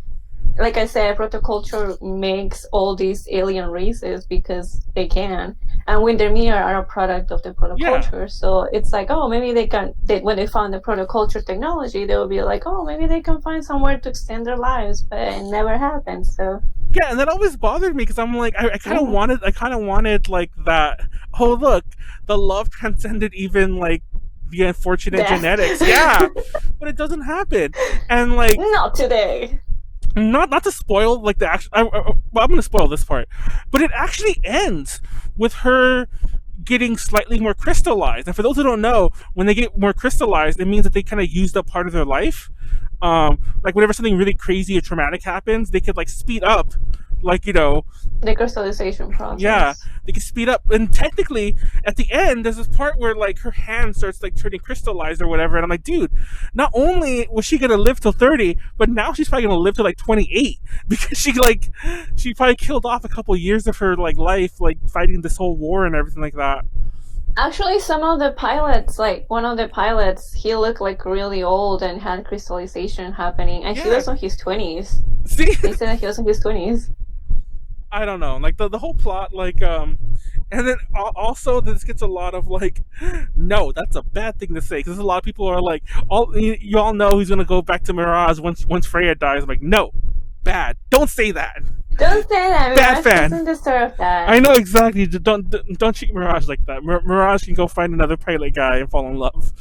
like I said, protoculture makes all these alien races because they can. and Windermere are a product of the Yeah. protoculture. So it's like, oh, maybe when they found the protoculture technology, they will be like, oh, maybe they can find somewhere to extend their lives, but it never happened. So Yeah, and that always bothered me because I'm like, I kind of wanted like that. Oh, look, the love transcended even like the unfortunate death. genetics. Yeah, but it doesn't happen. And like, Not today. not to spoil like the actual. Well, I'm going to spoil this part, but it actually ends with her getting slightly more crystallized. And for those who don't know, when they get more crystallized, it means that they kind of used up part of their life. Like whenever something really crazy or traumatic happens, they could like speed up, like the crystallization process. Yeah, they can speed up. And technically, at the end, there's this part where like her hand starts like turning crystallized or whatever. And I'm like, dude, not only was she gonna live till 30, but now she's probably gonna live till like 28 because she probably killed off a couple years of her like life, like fighting this whole war and everything like that. Actually, some of the pilots, like one of the pilots, he looked like really old and had crystallization happening, and he was in his 20s. See, they said that he was in his 20s. I don't know, like the whole plot, like and then also this gets a lot of like, no, that's a bad thing to say because a lot of people are like, you all know he's gonna go back to Mirage once Freya dies. I'm like, no, bad, don't say that. Don't say that. Bad Mirage fan. doesn't deserve that. I know exactly. Don't treat Mirage like that. Mirage can go find another pilot guy and fall in love.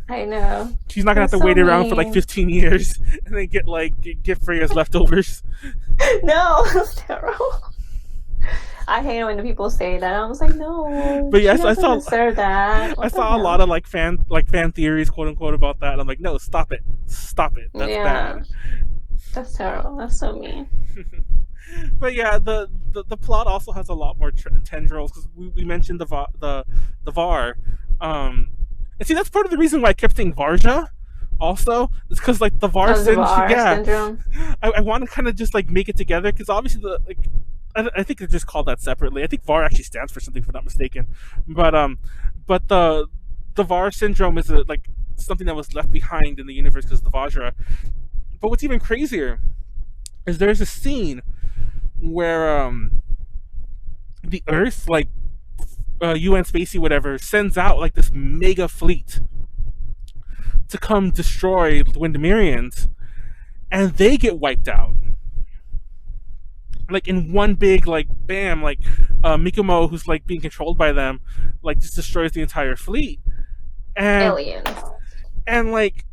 I know. She's not gonna have to wait around for like 15 years and then get Freya's leftovers. No, it's terrible. I hate it when the people say that. I was like, no. But yes, I saw that. I saw a lot of like fan theories, quote unquote, about that. And I'm like, no, stop it. That's bad. That's terrible. That's so mean. But yeah, the plot also has a lot more tendrils because we mentioned the VAR, and see that's part of the reason why I kept saying Varja. Also, it's because like the VAR syndrome. I want to kind of just like make it together because obviously I think they just called that separately. I think VAR actually stands for something, if I'm not mistaken. But the VAR syndrome is like something that was left behind in the universe because of the Vajra. But what's even crazier is there's a scene where the Earth, like UN Spacey, whatever, sends out like this mega fleet to come destroy the Windermerians, and they get wiped out. Like in one big like bam, like Mikumo, who's like being controlled by them, like just destroys the entire fleet. And aliens. And like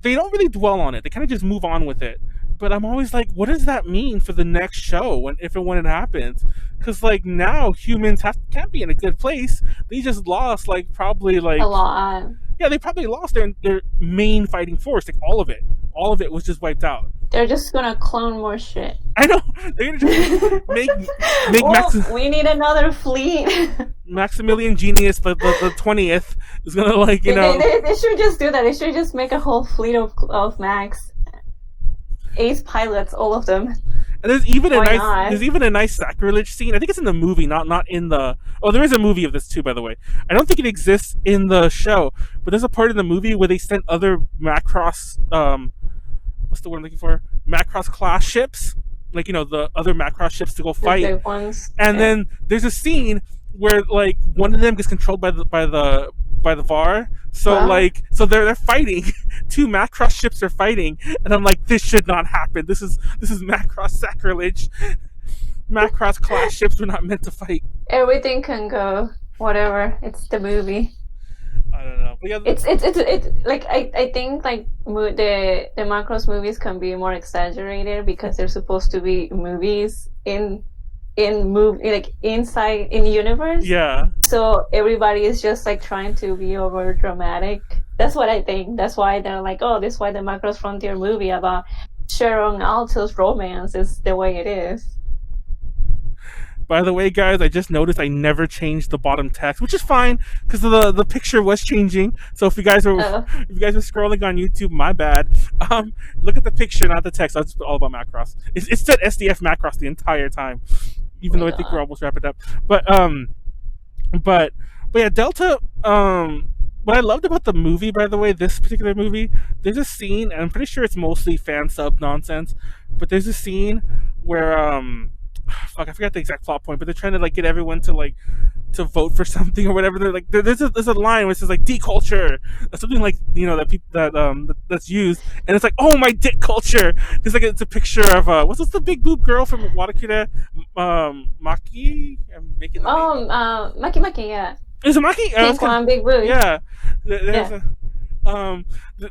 they don't really dwell on it. They kind of just move on with it. But I'm always like, what does that mean for the next show when it happens? Because like now humans can't be in a good place. They just lost like probably like a lot. Yeah, they probably lost their main fighting force. Like all of it was just wiped out. They're just gonna clone more shit. I know. They're gonna just make we need another fleet. Maximilian Genius, the 20th is gonna like They should just do that. They should just make a whole fleet of Max. Ace pilots, all of them. And there's even a nice sacrilege scene. I think it's in the movie, not in the. Oh, there is a movie of this too, by the way. I don't think it exists in the show, but there's a part in the movie where they sent other Macross. What's the word I'm looking for? Macross class ships, like the other Macross ships to go fight. The big ones. And then there's a scene where like one of them gets controlled by the VAR. So so they're fighting. Two Macross ships are fighting, and I'm like, this should not happen. This is Macross sacrilege. Macross class ships were not meant to fight. Everything can go. Whatever. It's the movie. I don't know. But yeah, it's like I think like the Macross movies can be more exaggerated because they're supposed to be movies like inside in the universe. Yeah. So everybody is just like trying to be over dramatic. That's what I think. That's why they're like, oh, this is why the Macross Frontier movie about Sharon Alto's romance is the way it is. By the way, guys, I just noticed I never changed the bottom text, which is fine because the picture was changing. So if you guys were scrolling on YouTube, my bad. Look at the picture, not the text. That's all about Macross. It said SDF Macross the entire time, even though I think we're almost wrapping up. But yeah, Delta. What I loved about the movie, by the way, this particular movie, there's a scene, and I'm pretty sure it's mostly fan sub nonsense, but there's a scene where I forgot the exact plot point, but they're trying to like get everyone to like to vote for something or whatever. They're like, there's a line which says like deculture, something like that people that's used, and it's like, oh, my dick culture. It's like it's a picture of what's the big boob girl from Walkure, Maki. I'm making the name. Maki, yeah. Is it Maki? Pink one, big boob. Yeah. Yeah.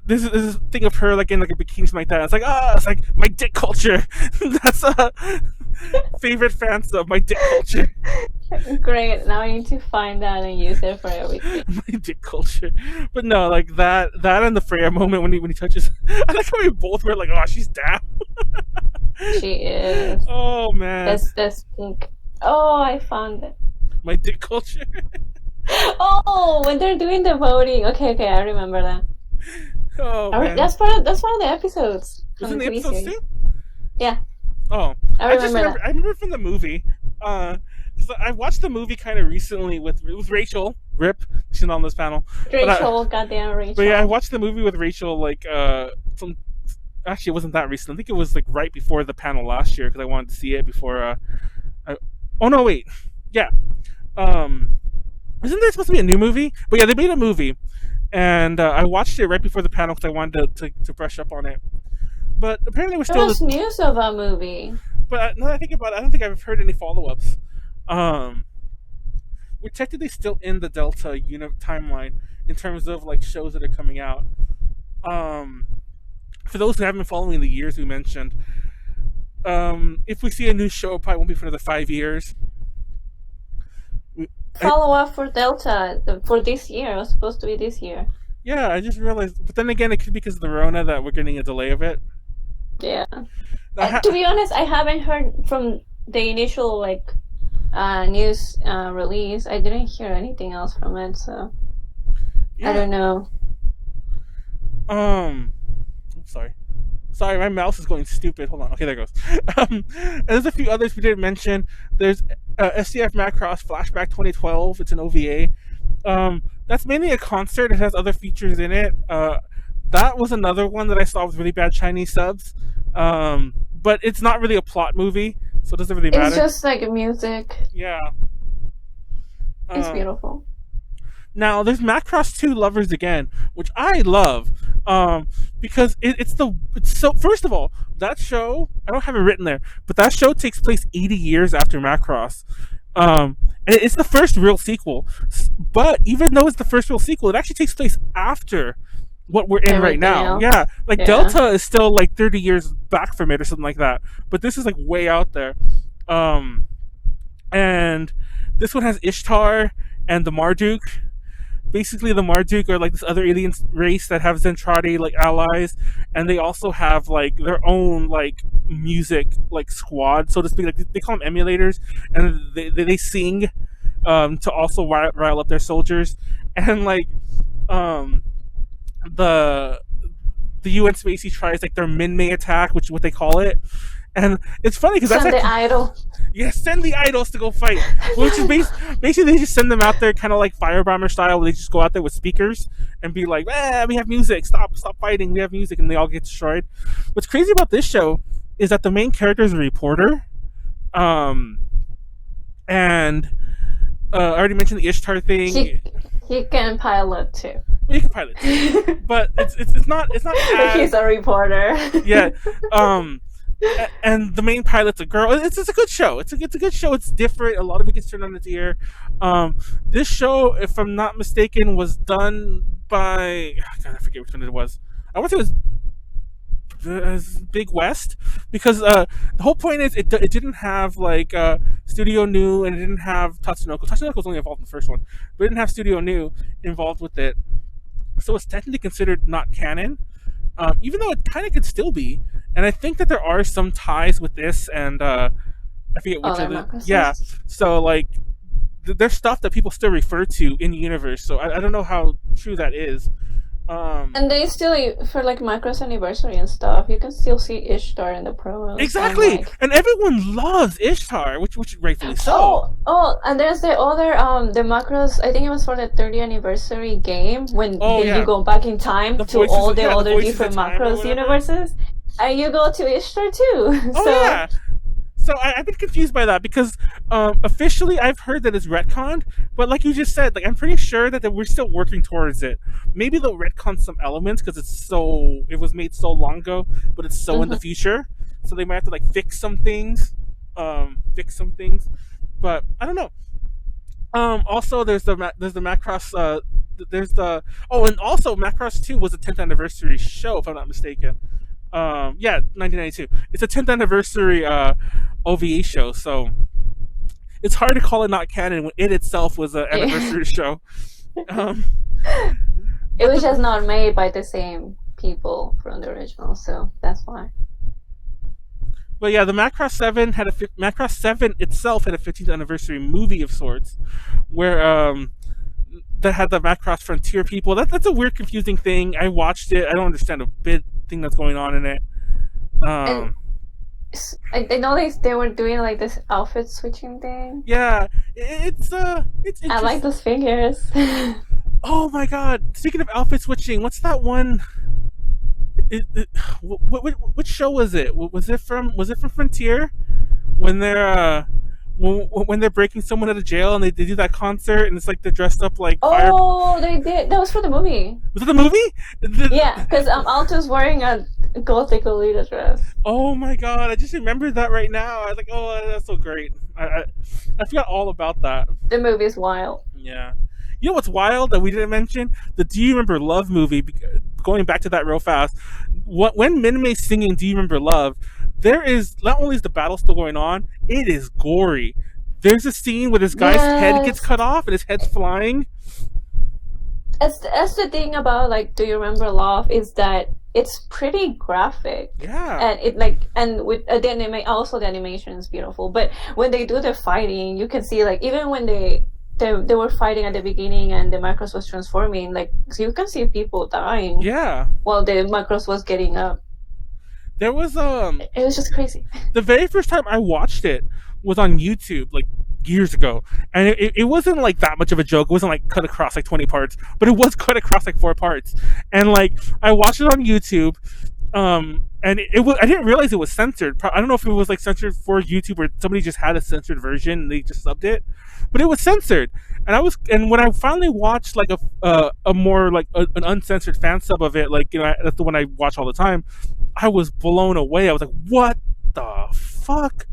This is a thing of her like in like a bikini, something like that. It's like it's like my dick culture. That's a favorite fan sub, my dick culture. Great. Now I need to find that and use it for everything. My dick culture. But no, like that and the Freya moment when he touches. I like how we both were like, oh, she's down. She is. Oh man. That's pink. Oh, I found it. My dick culture. Oh, when they're doing the voting. Okay, I remember that. Oh man. That's one of the episodes. Was it the episodes series. too? Yeah. Oh, I remember from the movie. Because I watched the movie kind of recently with Racheal. Rip, she's not on this panel. Racheal, goddamn Racheal. But yeah, I watched the movie with Racheal like actually, it wasn't that recent. I think it was like right before the panel last year because I wanted to see it before. Oh no, wait, yeah. Isn't there supposed to be a new movie? But yeah, they made a movie, and I watched it right before the panel because I wanted to brush up on it. But apparently, we're still. There was news of a movie. But now that I think about it, I don't think I've heard any follow-ups. We're technically still in the Delta timeline in terms of like shows that are coming out. For those who haven't been following the years we mentioned, if we see a new show, it probably won't be for another 5 years. Follow up for Delta for this year. It was supposed to be this year. Yeah, I just realized. But then again, it could be because of the Rona that we're getting a delay of it. Yeah. To be honest, I haven't heard from the initial like news release. I didn't hear anything else from it, so yeah. I don't know. Sorry, my mouse is going stupid. Hold on. Okay, there it goes. And there's a few others we didn't mention. There's SCF Macross Flashback 2012. It's an OVA. That's mainly a concert. It has other features in it. That was another one that I saw with really bad Chinese subs. But it's not really a plot movie, so it doesn't really matter. It's just like music. Yeah. It's beautiful. Now, there's Macross 2 Lovers Again, which I love, because it's so. First of all, that show, I don't have it written there, but that show takes place 80 years after Macross. And it's the first real sequel. But even though it's the first real sequel, it actually takes place after what we're in right now. Else. Yeah, like Delta is still like 30 years back from it or something like that. But this is like way out there. And this one has Ishtar and the Marduk. Basically, the Marduk are like this other alien race that have Zentradi like allies, and they also have like their own like music like squad, so to speak. Like they call them emulators, and they sing to also rile up their soldiers. And like the UN Spacey tries like their Minmay attack, which is what they call it. And it's funny because that's the idol. Yeah, send the idols to go fight. Which is basically they just send them out there kind of like Firebomber style, where they just go out there with speakers and be like, we have music, stop fighting, we have music, and they all get destroyed. What's crazy about this show is that the main character is a reporter. And I already mentioned the Ishtar thing. He can pilot too. Well, he can pilot too. But it's not as... He's a reporter. Yeah. And the main pilot's a girl. It's a good show. It's a good show. It's different. A lot of it gets turned on its ear. This show, if I'm not mistaken, was done by... God, I forget which one it was. I want to say it was Big West, because the whole point is it didn't have like Studio New, and it didn't have Tatsunoko. Tatsunoko was only involved in the first one, but it didn't have Studio New involved with it. So it's technically considered not canon, even though it kind of could still be. And I think that there are some ties with this, and I forget which of the... Yeah, so like there's stuff that people still refer to in the universe. So I don't know how true that is. And they still, for like Macross anniversary and stuff, you can still see Ishtar in the promos. Exactly, and everyone loves Ishtar, which rightfully so. Oh, and there's the other the Macross. I think it was for the 30th anniversary game when you go back in time to all the other different Macross universes, and you go to Ishtar too. Oh, so So I've been confused by that because officially I've heard that it's retconned, but like you just said, like I'm pretty sure that we're still working towards it. Maybe they'll retcon some elements because it was made so long ago, but it's so in the Mhm. future, so they might have to like fix some things, but I don't know. Also, there's the Macross. There's the and also Macross 2 was the 10th anniversary show, if I'm not mistaken. Yeah, 1992. It's a 10th anniversary OVA show, so it's hard to call it not canon when it itself was an Yeah. anniversary show. Um, It but was the just not made by the same people from the original, so that's why. but yeah, the Macross 7 itself had a 15th anniversary movie of sorts, where that had the Macross Frontier people. That's a weird, confusing thing. I watched it. I don't understand a bit thing that's going on in it. And Um, I know they were doing like this outfit switching thing. yeah, it's I like interesting. those figures. Oh my god! Speaking of outfit switching, what's that one? Which show was it? Was it from Frontier when when they're breaking someone out of jail and they do that concert and it's like they're dressed up like fire. Oh, they did. That was for the movie. Was it the movie? Yeah, because Alto's wearing a gothic Lolita dress. Oh my god! I just remembered that right now. I was like, oh, that's so great. I forgot all about that. The movie is wild. Yeah. You know what's wild that we didn't mention? The Do You Remember Love movie. Going back to that real fast. When Minmay's singing Do You Remember Love, there is not only is the battle still going on, it is gory. There's a scene where this guy's head gets Yes, cut off and his head's flying. that's the thing about like Do You Remember Love is that it's pretty graphic. Yeah. And it like and with also the animation is beautiful. But when they do the fighting, you can see like even when they were fighting at the beginning and the Macross was transforming, like so you can see people dying Yeah. while the Macross was getting up. There was It was just crazy. the very first time I watched it was on YouTube, like years ago, and it wasn't like that much of a joke. It wasn't like cut across like 20 parts, but it was cut across like 4 parts. And like I watched it on YouTube, and it was I didn't realize it was censored. I don't know if it was like censored for YouTube or somebody just had a censored version and they just subbed it, but it was censored. And when I finally watched like a more like an uncensored fan sub of it, like that's the one I watch all the time. I was blown away. I was like, what the fuck?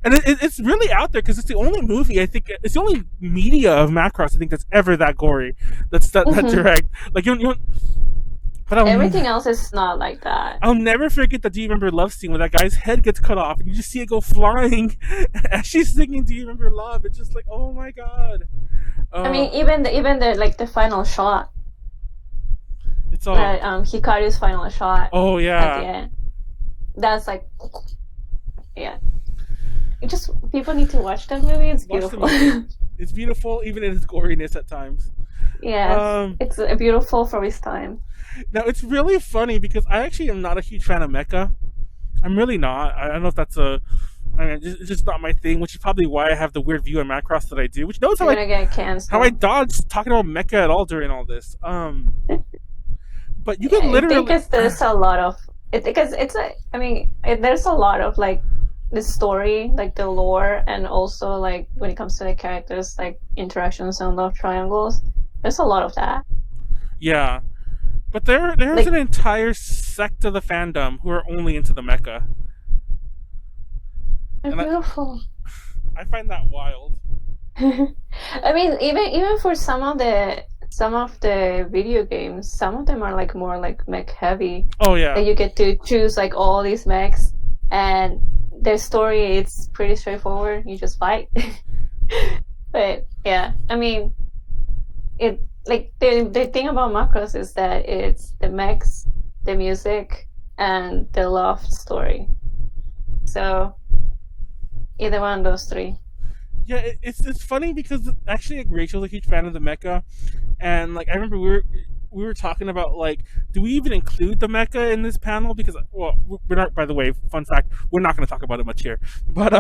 And it's really out there because it's the only movie I think it's the only media of Macross I think that's ever that gory. That's that Hmm. direct. Like you. But Everything else is not like that. I'll never forget the Do You Remember Love scene where that guy's head gets cut off and you just see it go flying as she's singing Do You Remember Love. It's just like, oh my god. I Uh, mean, even the like the final shot, it's all. that Hikaru's final shot Oh at the yeah. end. That's like, yeah. It just people need to watch that movie. It's Watch the beautiful. movie. It's beautiful even in its goriness at times. Yes, Um, it's beautiful for its time. Now it's really funny because I actually am not a huge fan of Mecha. I'm really not. I don't know if that's I mean, it's just not my thing, which is probably why I have the weird view on Macross that I do. Which knows You're gonna get how I canceled. dodged talking about Mecha at all during all this. But you could I think literally. it's there's a lot of it because it's a. I mean, there's a lot of like the story, like the lore, and also like when it comes to the characters, like interactions and love triangles. There's a lot of that. Yeah, but there's Like an entire sect of the fandom who are only into the Mecha, they're and beautiful. I find that wild. I mean, even for some of the video games, some of them are like more like mech heavy. Oh yeah, That you get to choose like all these mechs, and their story it's pretty straightforward. You just fight. But yeah, I mean, it like the thing about Macross is that it's the mechs, the music, and the love story. So either one of those three. yeah. It's funny because actually like, Rachel's a huge fan of the Mecha, and like I remember we were talking about like, do we even include the Mecha in this panel? Because well, we're not. By the way, fun fact, we're not going to talk about it much here. But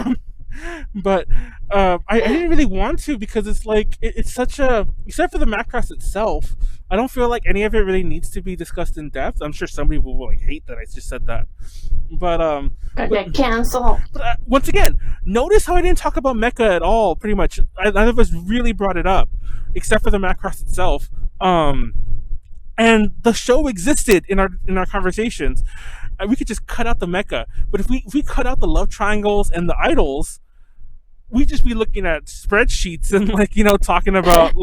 but I didn't really want to because it's like it's such a except for the Macross itself. I don't feel like any of it really needs to be discussed in depth. I'm sure some people will like hate that I just said that, but Gonna cancel. But once again, notice how I didn't talk about Mecha at all. Pretty much, none of us really brought it up, except for the Macross itself. And the show existed in our conversations. We could just cut out the Mecha, but if we cut out the love triangles and the idols, we'd just be looking at spreadsheets and talking about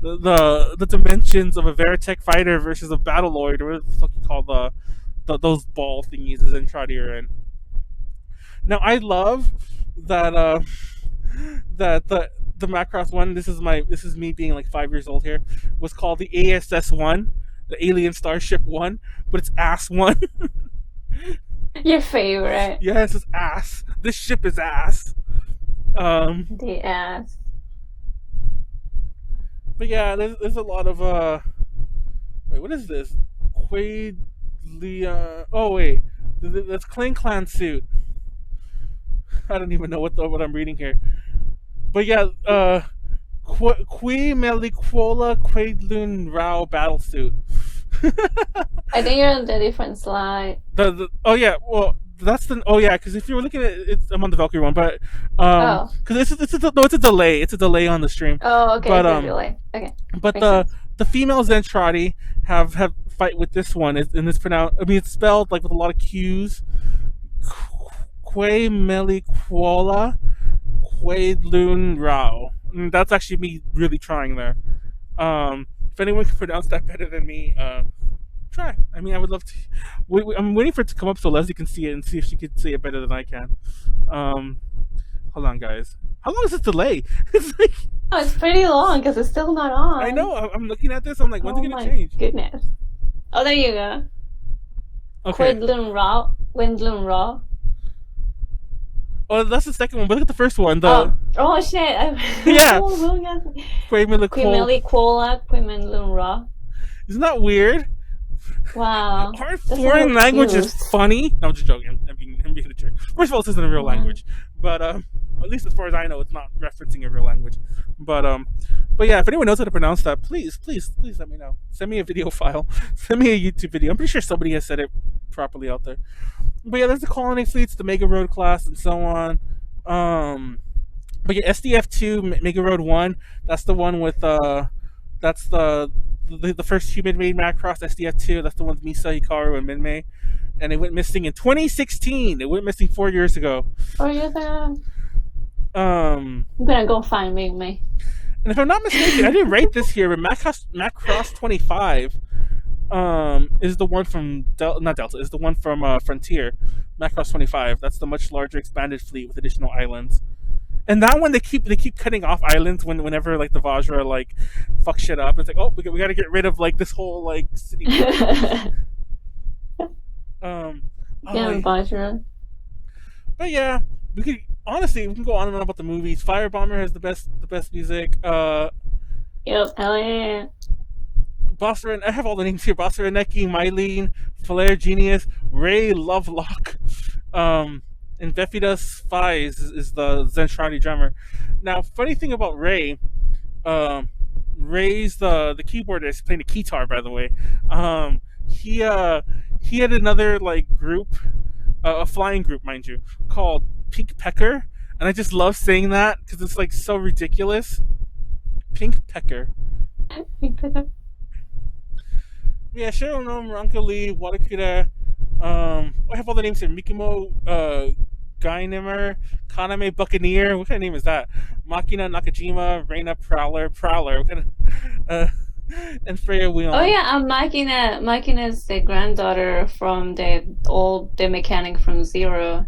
the dimensions of a Veritech fighter versus a Battleoid, or whatever the fuck you call those ball thingies the Zentradi are in. Now I love that that the Macross one. This is me being like 5 years old here. Was called the ASS one, the Alien Starship one, but it's ass one. Your favorite. Yes, it's ass. This ship is ass. The ass. But yeah, there's a lot of wait, what is this? Oh wait, that's Clan Clan suit. I don't even know what I'm reading here. But yeah, Qui Meliquola Quaidlun Rao battle suit. I think you're on the different slide. Oh yeah, well that's the because if you were looking at it, I'm on the Valkyrie one, but because it's a delay. It's a delay on the stream. Oh, okay, but, it's a delay. Okay. But the female Zentradi have fight with this one, and it's pronounced. I mean, it's spelled like with a lot of Q's. Que Meliquola Quaidlun Rao. That's actually me really trying there. If anyone can pronounce that better than me, try. I mean, I would love to. I'm waiting for it to come up so Leslie can see it and see if she can say it better than I can. Hold on, guys. How long is this delay? It's like. Oh, it's pretty long because it's still not on. I know. I'm looking at this. I'm like, when's it gonna change? Goodness. Oh, there you go. Okay. Quaidlun Rao. Oh, that's the second one. But look at the first one. Oh shit! Yeah. Quaidlun Rao. Isn't that weird? Wow. Aren't foreign languages funny? No, I'm just joking. I'm being a jerk. First of all, this isn't a real language, but at least as far as I know, it's not referencing a real language. But yeah, if anyone knows how to pronounce that, please let me know. Send me a video file. Send me a YouTube video. I'm pretty sure somebody has said it properly out there. But yeah, there's the colony fleets, the Mega Road class, and so on. But yeah, SDF2 Mega Road 1. That's the one with that's the first human-made Macross, SDF2. That's the one with Misa, Hikaru, and Minmay. And it went missing in 2016. It went missing 4 years ago. Oh, you're there. I'm gonna go find Minmay. And if I'm not mistaken, I didn't rate this here, but Macross 25 is the one from not Delta, is the one from Frontier. Macross 25. That's the much larger expanded fleet with additional islands. And that one they keep cutting off islands whenever like the Vajra like fuck shit up. It's like, oh, we got to get rid of like this whole like city. Vajra. But yeah, we can go on and on about the movies. Firebomber has the best music. Yep, hell yeah. I have all the names here. Boss Reneki, Mylene, Flare Genius, Ray Lovelock, and Vefidas Fies is the Zentradi drummer. Now, funny thing about Ray, Ray's the keyboardist playing the guitar, by the way. He had another like group, a flying group, mind you, called Pink Pecker, and I just love saying that because it's like so ridiculous. Pink Pecker. Yeah, Cheryl Gnome, Ranka Lee, Walkure. I have all the names here. Mikimo, Guynimer, Kaname Buccaneer. What kind of name is that? Makina Nakajima, Reina Prowler. What kind of, and Freya Whelan. Oh yeah, Makina is the granddaughter from the mechanic from Zero.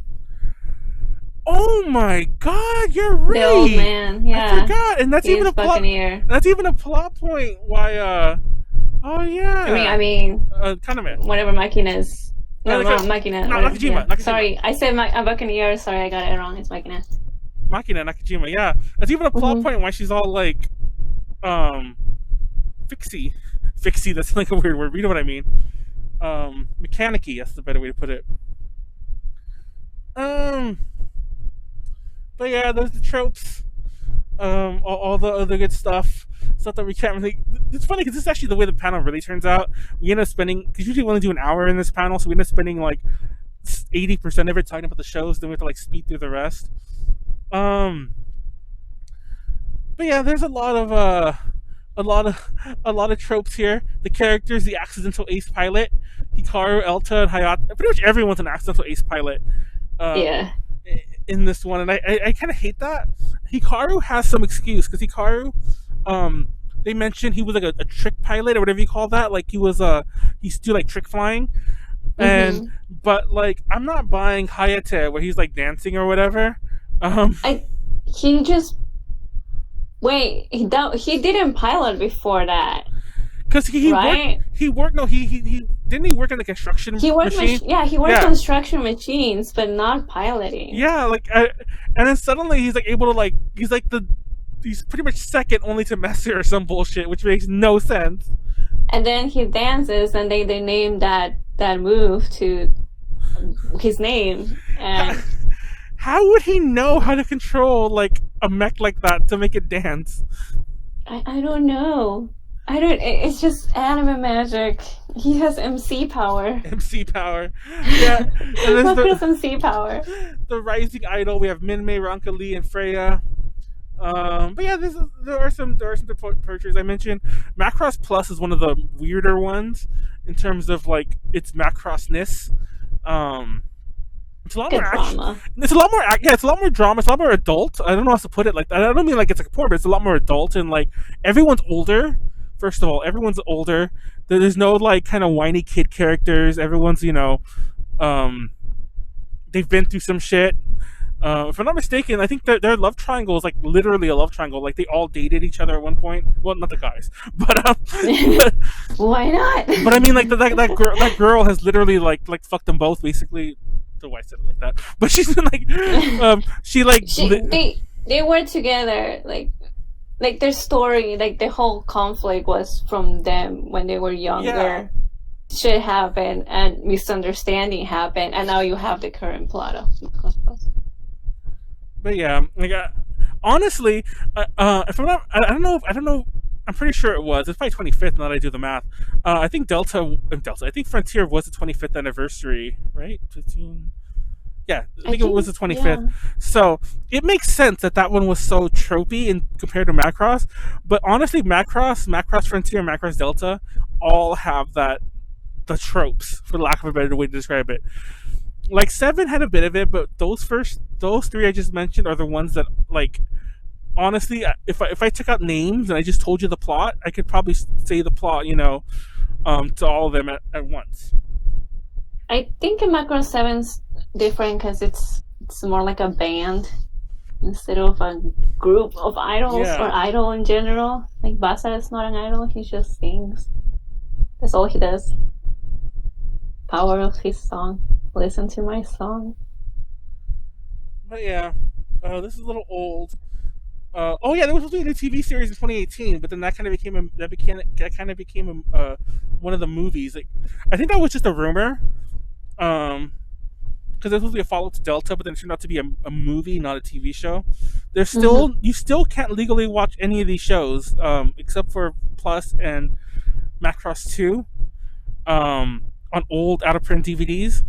Oh my God, you're right. The old man, yeah. I forgot, and that's even a plot. That's even a plot point. Why? Oh yeah. I mean. Kaname. Whatever Makina is. No, Makina. No, Nakajima. Nakajima. Sorry, I said Buccaneer. Sorry, I got it wrong. It's Makina. Makina Nakajima. Yeah, that's even a plot point. Why she's all like, fixie. That's like a weird word. You know what I mean? Mechanic-y. That's the better way to put it. But yeah, there's the tropes. All the other good stuff that we can't really. It's funny because this is actually the way the panel really turns out. We end up spending, because usually we only do an hour in this panel, so we end up spending like 80% of it talking about the shows. Then we have to like speed through the rest. Um, but yeah, there's a lot of a lot of tropes here. The characters, the accidental ace pilot, Hikaru, Elta, and Hayata. Pretty much everyone's an accidental ace pilot. Um, Yeah. in this one, and I kind of hate that. Hikaru has some excuse because Hikaru, they mentioned he was like a trick pilot or whatever you call that. Like he's do like trick flying, and Mm-hmm. but like I'm not buying Hayate where he's like dancing or whatever. Um, He just wait. He didn't pilot before that, because right? he worked. No, he didn't he work in the construction He worked machine. he worked Yeah. construction machines, but not piloting. Yeah, and then suddenly he's like able to like he's pretty much second only to Messi or some bullshit, which makes no sense. And then he dances, and they name that move to his name. And How would he know how to control like a mech like that to make it dance? I don't know. It's just anime magic. He has MC power. MC power. Yeah, and there's Macross MC power. the rising idol. We have Minmay, Ranka Lee, and Freya. But yeah, there are some departures. I mentioned Macross Plus is one of the weirder ones in terms of like its Macrossness. It's a lot Good more action. drama. It's a lot more. Yeah, it's a lot more drama. It's a lot more adult. I don't know how to put it like that. I don't mean like it's like porn, but it's a lot more adult and like everyone's older. First of all, everyone's older. There's no like kind of whiny kid characters. Everyone's they've been through some shit. If I'm not mistaken, I think their love triangle is like literally a love triangle. Like they all dated each other at one point. Well, not the guys, but Why not? but I mean like that girl has literally like fucked them both basically. The why I said it like that, but she's been like They were together like their story, like the whole conflict was from them when they were younger. Yeah. Shit happened and misunderstanding happened, and now you have the current plot of Macross Plus. But yeah, like honestly, if I'm not, I don't know. I'm pretty sure it was. It's probably 25th. Now that I do the math, I think Delta. I think Frontier was the 25th anniversary, right? 15. Yeah, I think it was the 25th. Yeah. So it makes sense that one was so tropey in compared to Macross. But honestly, Macross Frontier, Macross Delta, all have the tropes, for lack of a better way to describe it. Like 7 had a bit of it, but those 3 I just mentioned are the ones that like. Honestly, if I took out names and I just told you the plot, I could probably say the plot, to all of them at once. I think Macross 7's different because it's more like a band instead of a group of idols or idol in general. Like Basa is not an idol; he just sings. That's all he does. Power of his song. Listen to my song. But yeah, this is a little old. Oh yeah, there was supposed to be a TV series in 2018, but then that kind of became one of the movies. Like, I think that was just a rumor, because there was supposed to be a follow-up to Delta, but then it turned out to be a movie, not a TV show. There's still you still can't legally watch any of these shows, except for Plus and Macross 2, on old out-of-print DVDs,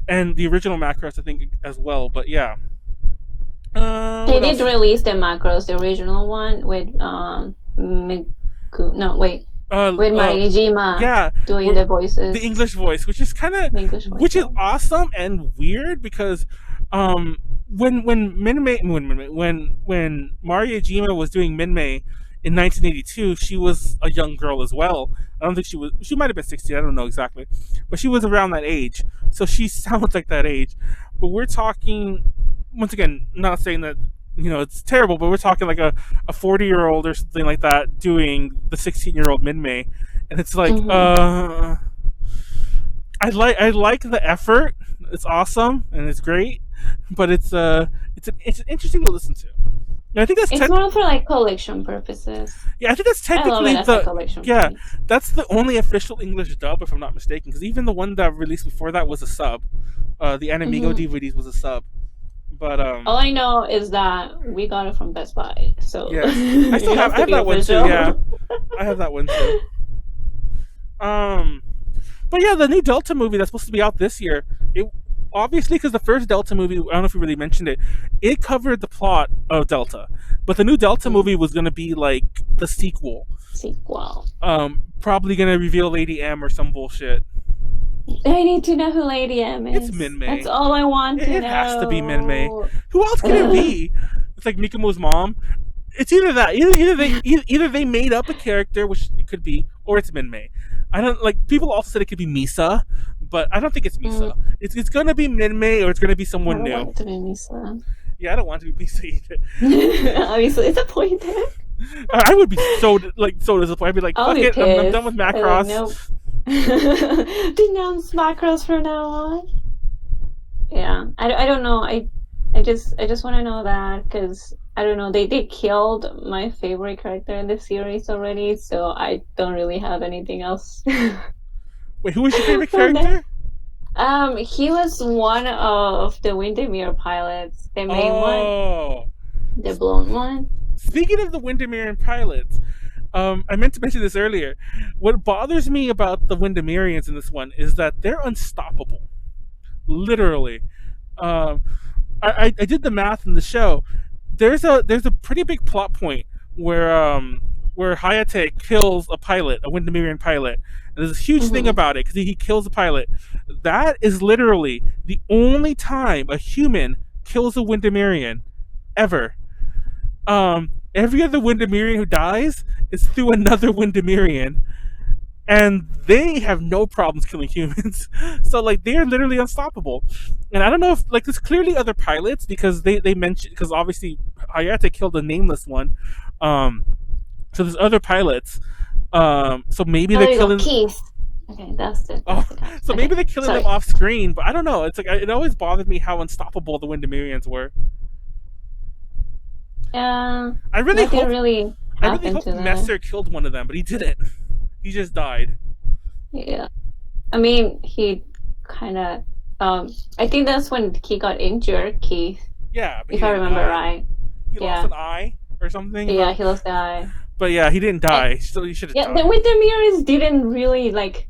and the original Macross I think as well. But yeah. They did release the Macross, the original one with with Marijima doing the voices, the English voice, which is which is awesome and weird because when Marijima was doing Minmay in 1982, she was a young girl as well. I don't think she might have been 16, I don't know exactly, but she was around that age, so she sounds like that age. But we're talking, once again, not saying that it's terrible, but we're talking like a 40-year-old or something like that doing the 16-year-old Minmay, and it's like I like the effort. It's awesome and it's great, but it's interesting to listen to. And I think it's more for like collection purposes. Yeah, I think that's technically collection. That's the only official English dub, if I'm not mistaken, because even the one that released before that was a sub. The Animigo DVDs was a sub. But all I know is that we got it from Best Buy. So yeah, I have that one too. Yeah, I have that one too. But yeah, the new Delta movie that's supposed to be out this year. obviously, because the first Delta movie, I don't know if we really mentioned it, it covered the plot of Delta, but the new Delta movie was going to be like the sequel. Sequel. Probably going to reveal Lady M or some bullshit. I need to know who Lady M is. It's Minmay. That's all I want to know. It has to be Minmay. Who else could it be? It's like Mikumo's mom. It's either that, either they made up a character, which it could be, or it's Minmay. I don't like. People also said it could be Misa, but I don't think it's Misa. It's gonna be Minmay, or it's gonna be someone new. I don't want it to be Misa. Yeah, I don't want it to be Misa either. Obviously, disappointed. I would be so disappointed. I'd be like, fuck it, I'm done with Macross. Nope. Denounce Macross from now on. Yeah, I don't know. I just want to know that because I don't know. They killed my favorite character in the series already, so I don't really have anything else. Wait, who was your favorite character? He was one of the Windermere pilots, the main one, the blonde one. Speaking of the Windermere pilots, I meant to mention this earlier. What bothers me about the Windermerians in this one is that they're unstoppable. Literally. I did the math in the show. There's a pretty big plot point where Hayate kills a pilot, a Windermerian pilot. And there's a huge thing about it because he kills a pilot. That is literally the only time a human kills a Windermerian ever. Every other Windermerian who dies is through another Windermerian, and they have no problems killing humans. So like they're literally unstoppable. And I don't know if like there's clearly other pilots because they mentioned because obviously Hayate killed a nameless one. So there's other pilots. So maybe they're killing. Keith. Okay, that's it. So maybe they're killing them off screen, but I don't know. It's like it always bothered me how unstoppable the Windermerians were. Yeah, I really hope that. Messer killed one of them, but he didn't. He just died. Yeah, I mean he kind of. I think that's when he got injured, Keith. Yeah, if I remember right. He lost an eye or something. Yeah, he lost the eye. But yeah, he didn't die. So he should have. Yeah, the Windermereans didn't really like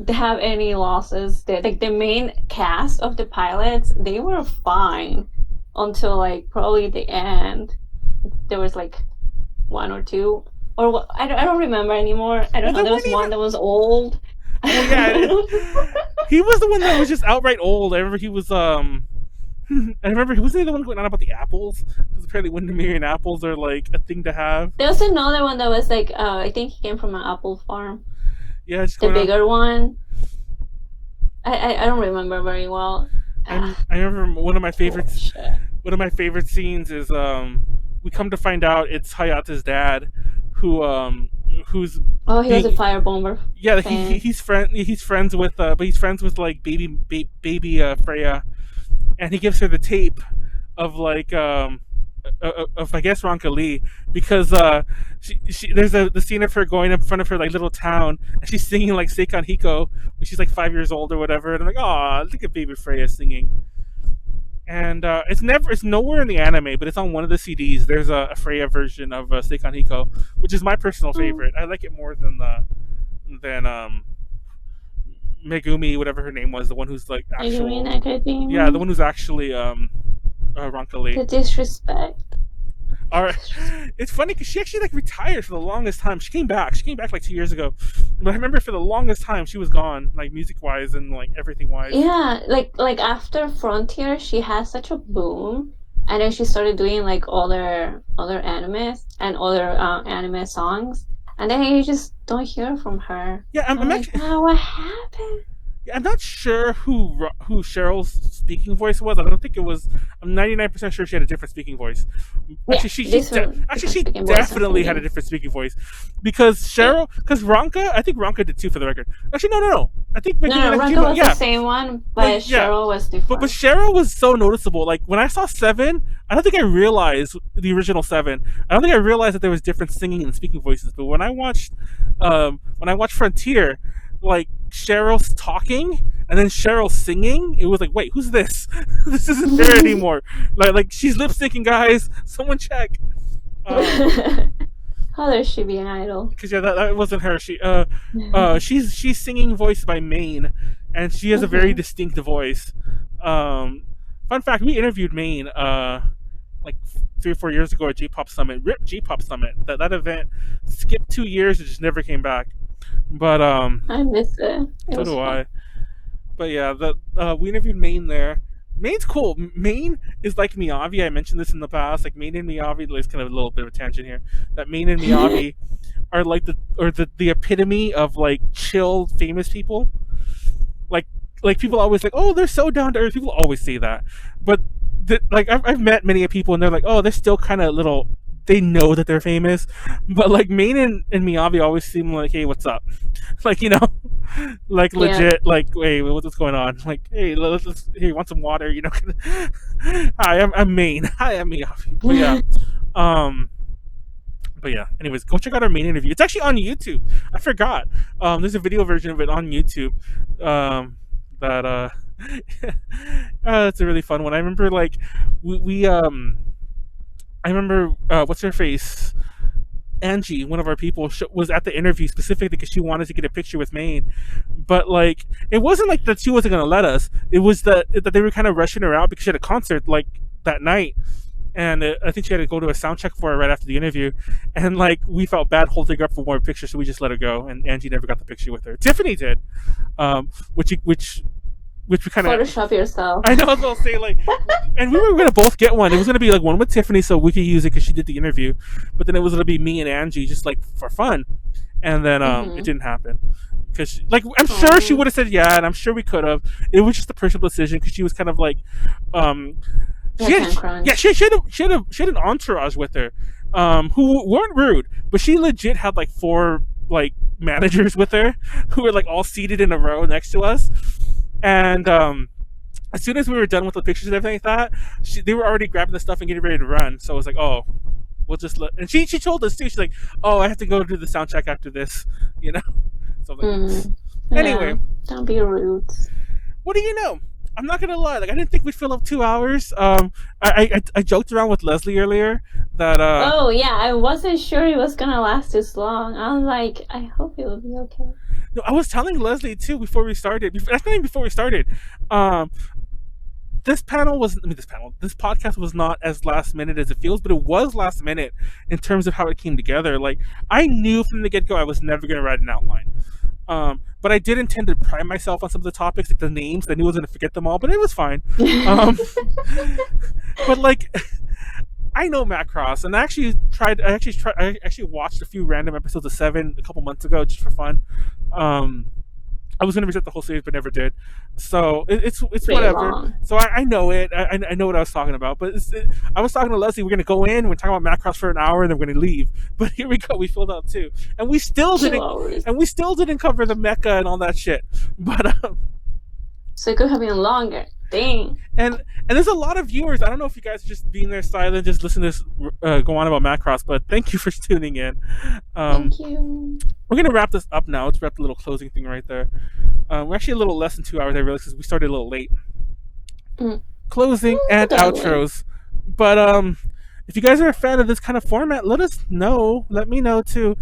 have any losses. Like the main cast of the pilots, they were fine until like probably the end. There was like one or two, or I don't remember anymore. I don't know. There was one that was old. Oh yeah, he was the one that was just outright old. I remember he was I remember he wasn't the one going on about the apples. Because apparently Windermerian apples are like a thing to have. There was another one that was like I think he came from an apple farm. Yeah, just the bigger one. I don't remember very well. I remember one of my favorites. One of my favorite scenes is we come to find out it's Hayate's dad, who's he was a firebomber. Yeah, he's friends with like baby Freya, and he gives her the tape of like of I guess Ronka Lee because she there's the scene of her going in front of her like little town and she's singing like Seikan Hiko when she's like 5 years old or whatever, and I'm like, oh, look at baby Freya singing. And it's nowhere in the anime, but it's on one of the CDs. There's a Freya version of Seikan Hiko, which is my personal favorite. I like it more than Megumi, whatever her name was, the one who's like actual. Yeah, the one who's actually Ronka Lee. The disrespect. Alright, it's funny because she actually like retired for the longest time. She came back like 2 years ago, but I remember for the longest time she was gone, like music wise and like everything wise. Yeah, like after Frontier, she had such a boom, and then she started doing like other animes and other anime songs, and then you just don't hear from her. Yeah, I'm actually. Like, what happened? I'm not sure who Cheryl's speaking voice was. I don't think it was. I'm 99% sure she had a different speaking voice. Actually, she definitely had a different speaking voice because Ronka. I think Ronka did too, for the record. Actually, no. I think Ronka was the same one, but Cheryl was different. But Cheryl was so noticeable. Like when I saw 7, I don't think I realized the original 7. I don't think I realized that there was different singing and speaking voices. But when I watched Frontier, like Cheryl's talking and then Cheryl's singing, it was like, wait, who's this? This isn't there anymore. Like she's lip syncing, guys. Someone check. How does she be an idol? Because that wasn't her. She's singing voiced by Maine, and she has a very distinct voice. Um, Fun fact: we interviewed Maine like 3 or 4 years ago at J-Pop Summit. Rip J-Pop Summit. That event skipped 2 years and just never came back. But I miss it. It so was do fun. I. But yeah, we interviewed Maine there. Maine's cool. Maine is like Miyavi. I mentioned this in the past. Like Maine and Miyavi, like, it's kind of a little bit of a tangent here. That Maine and Miyavi are like the epitome of like chill famous people. Like like people always like, oh, they're so down to earth. People always say that, but like I've met many people and they're like, oh, they're still kind of little. They know that they're famous, but like Maine and Miyavi always seem like, hey, what's up? Like, like Yeah. legit. Like, wait, what's going on? Like, hey, let's hey, want some water? Hi, I'm Maine. Hi, I'm Miyavi. But yeah, um, but yeah. Anyways, go check out our main interview. It's actually on YouTube. I forgot. There's a video version of it on YouTube. That it's a really fun one. I remember like we I remember what's her face. Angie, one of our people, was at the interview specifically because she wanted to get a picture with Maine. But like, it wasn't like that she wasn't gonna let us. It was that they were kind of rushing her out because she had a concert like that night, and I think she had to go to a sound check for it right after the interview. And like, we felt bad holding her up for more pictures, so we just let her go. And Angie never got the picture with her. Tiffany did, which we kind of. Photoshop yourself. I know what I'll say, like, and we were gonna both get one. It was gonna be like one with Tiffany, so we could use it because she did the interview. But then it was gonna be me and Angie, just like for fun. And then it didn't happen because, like, I'm sure she Oh, would have said yeah, and I'm sure we could have. It was just a personal decision because she was kind of like, um, yeah, time yeah, crunch. she had an entourage with her, who weren't rude, but she legit had like four like managers with her who were like all seated in a row next to us, and as soon as we were done with the pictures and everything like that, they were already grabbing the stuff and getting ready to run. So I was like, oh, we'll just let. And she told us too. She's like, oh, I have to go do the sound check after this, you know. So I'm like, Mm, anyway, yeah. Don't be rude. what do you know? I'm not gonna lie. Like, I didn't think we'd fill up 2 hours. I joked around with Leslie earlier that Oh yeah, I wasn't sure it was gonna last this long. I was like, I hope it will be okay. no, I was telling Leslie too before we started. That's not even before we started. Um, this panel was. I mean, this podcast was not as last minute as it feels, but it was last minute in terms of how it came together. Like, I knew from the get go I was never gonna write an outline. But I did intend to prime myself on some of the topics, like the names. I knew I was gonna forget them all, but it was fine. Um, but like, I know Macross, and I actually watched a few random episodes of Seven a couple months ago just for fun. Um, I was gonna reset the whole series, but never did. So it's Pretty whatever. long. So I know it. I know what I was talking about. But I was talking to Leslie. We're gonna go in. We're talking about Macross for an hour, and then we're gonna leave. But here we go. We filled out two, and we still Two didn't. hours. And we still didn't cover the Mecha and all that shit. But So it could have been longer. Dang. and there's a lot of viewers. I don't know if you guys are just being there silent, just listen to this go on about Macross. But thank you for tuning in. Thank you. We're gonna wrap this up now. Let's wrap the little closing thing right there. We're actually a little less than 2 hours. I realized because we started a little late. Mm. Closing and That way. outros. But if you guys are a fan of this kind of format, let us know. Let me know too.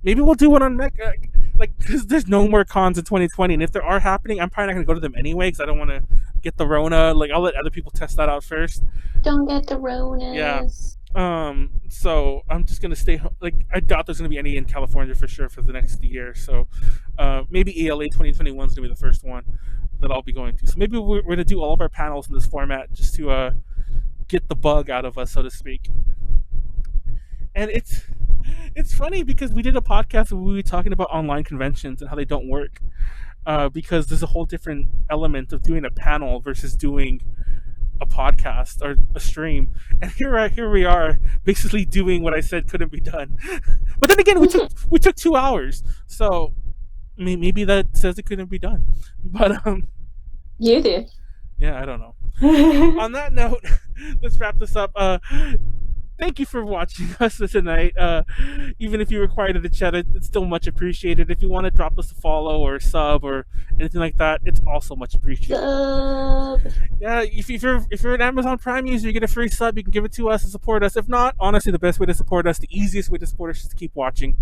Maybe we'll do one on Mecha. Like, because there's no more cons in 2020, and if there are happening, I'm probably not gonna go to them anyway because I don't want to get the Rona. Like, I'll let other people test that out first. Don't get the Ronas. Yeah. So I'm just gonna stay home. Like, I doubt there's gonna be any in California for sure for the next year. So, maybe ELA 2021 is gonna be the first one that I'll be going to. So maybe we're gonna do all of our panels in this format just to get the bug out of us, so to speak. And it's funny because we did a podcast where we were talking about online conventions and how they don't work. Because there's a whole different element of doing a panel versus doing a podcast or a stream, and here we are, basically doing what I said couldn't be done. But then again, we took 2 hours, so maybe that says it couldn't be done. But You did. yeah, I don't know. On that note, let's wrap this up. Thank you for watching us tonight. Even if you required the chat, it's still much appreciated. If you want to drop us a follow or a sub or anything like that, it's also much appreciated. Sub. Yeah, if you're an Amazon Prime user, you get a free sub. You can give it to us and support us. If not, honestly, the best way to support us, the easiest way to support us, is to keep watching.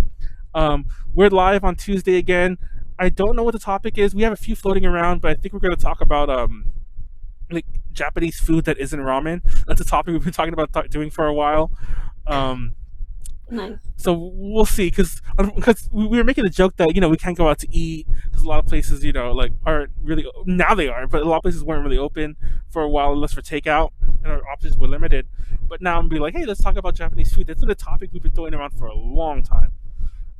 We're live on Tuesday again. I don't know what the topic is. We have a few floating around, but I think we're going to talk about like Japanese food that isn't ramen. That's a topic we've been talking about doing for a while. Um, Nice. so we'll see, because we were making a joke that we can't go out to eat because a lot of places like aren't really, now they are, but a lot of places weren't really open for a while unless for takeout, and our options were limited. But now I'm be like, hey, let's talk about Japanese food. That's been a topic we've been throwing around for a long time.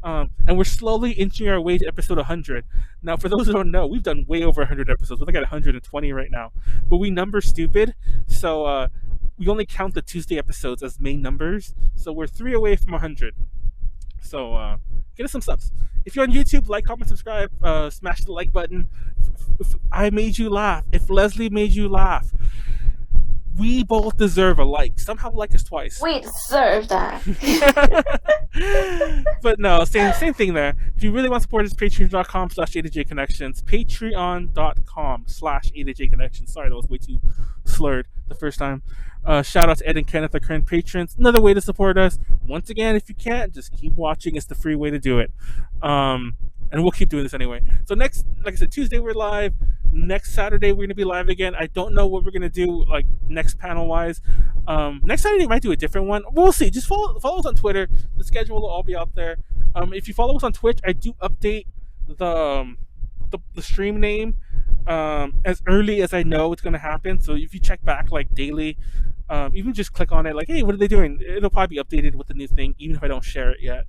And we're slowly inching our way to episode 100. Now, for those who don't know, we've done way over 100 episodes. We're like at 120 right now. But we number stupid, so we only count the Tuesday episodes as main numbers. So we're 3 away from 100. So get us some subs. If you're on YouTube, like, comment, subscribe, smash the like button. If I made you laugh, if Leslie made you laugh, we both deserve a like. Somehow like us twice. We deserve that. But no, same thing there. If you really want to support us, patreon.com/ADJconnections. Patreon.com/ADJconnections. Sorry, that was way too slurred the first time. Shout out to Ed and Kenneth, our current patrons. Another way to support us. Once again, if you can't, just keep watching. It's the free way to do it. And we'll keep doing this anyway. So next, like I said, Tuesday we're live. Next Saturday we're gonna be live again. I don't know what we're gonna do like next panel wise. Next Saturday we might do a different one. We'll see. Just follow us on Twitter. The schedule will all be out there. If you follow us on Twitch, I do update the stream name as early as I know it's gonna happen. So if you check back like daily, even just click on it like, hey, what are they doing? It'll probably be updated with the new thing, even if I don't share it yet.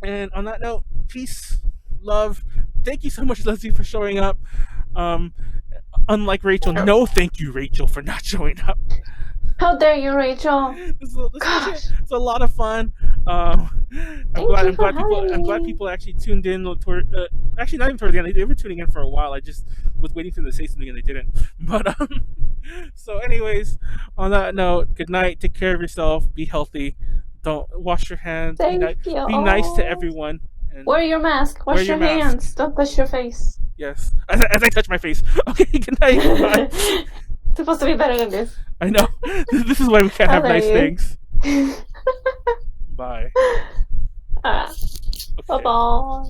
And on that note, peace, love. Thank you so much, Leslie, for showing up. Unlike Racheal, no thank you, Racheal, for not showing up. How dare you, Racheal? This is a lot of fun. I'm glad people actually tuned in toward. Actually, not even toward the end. They were tuning in for a while. I just was waiting for them to say something and they didn't. But so, anyways, on that note, good night. Take care of yourself. Be healthy. Don't wash your hands. Thank you. Be nice to everyone. And wear your mask. Wash your hands. Don't touch your face. Yes. As I touch my face. Okay, good night. Bye. It's supposed to be better than this. I know. This is why we can't have nice things. Bye. Okay. Bye-bye.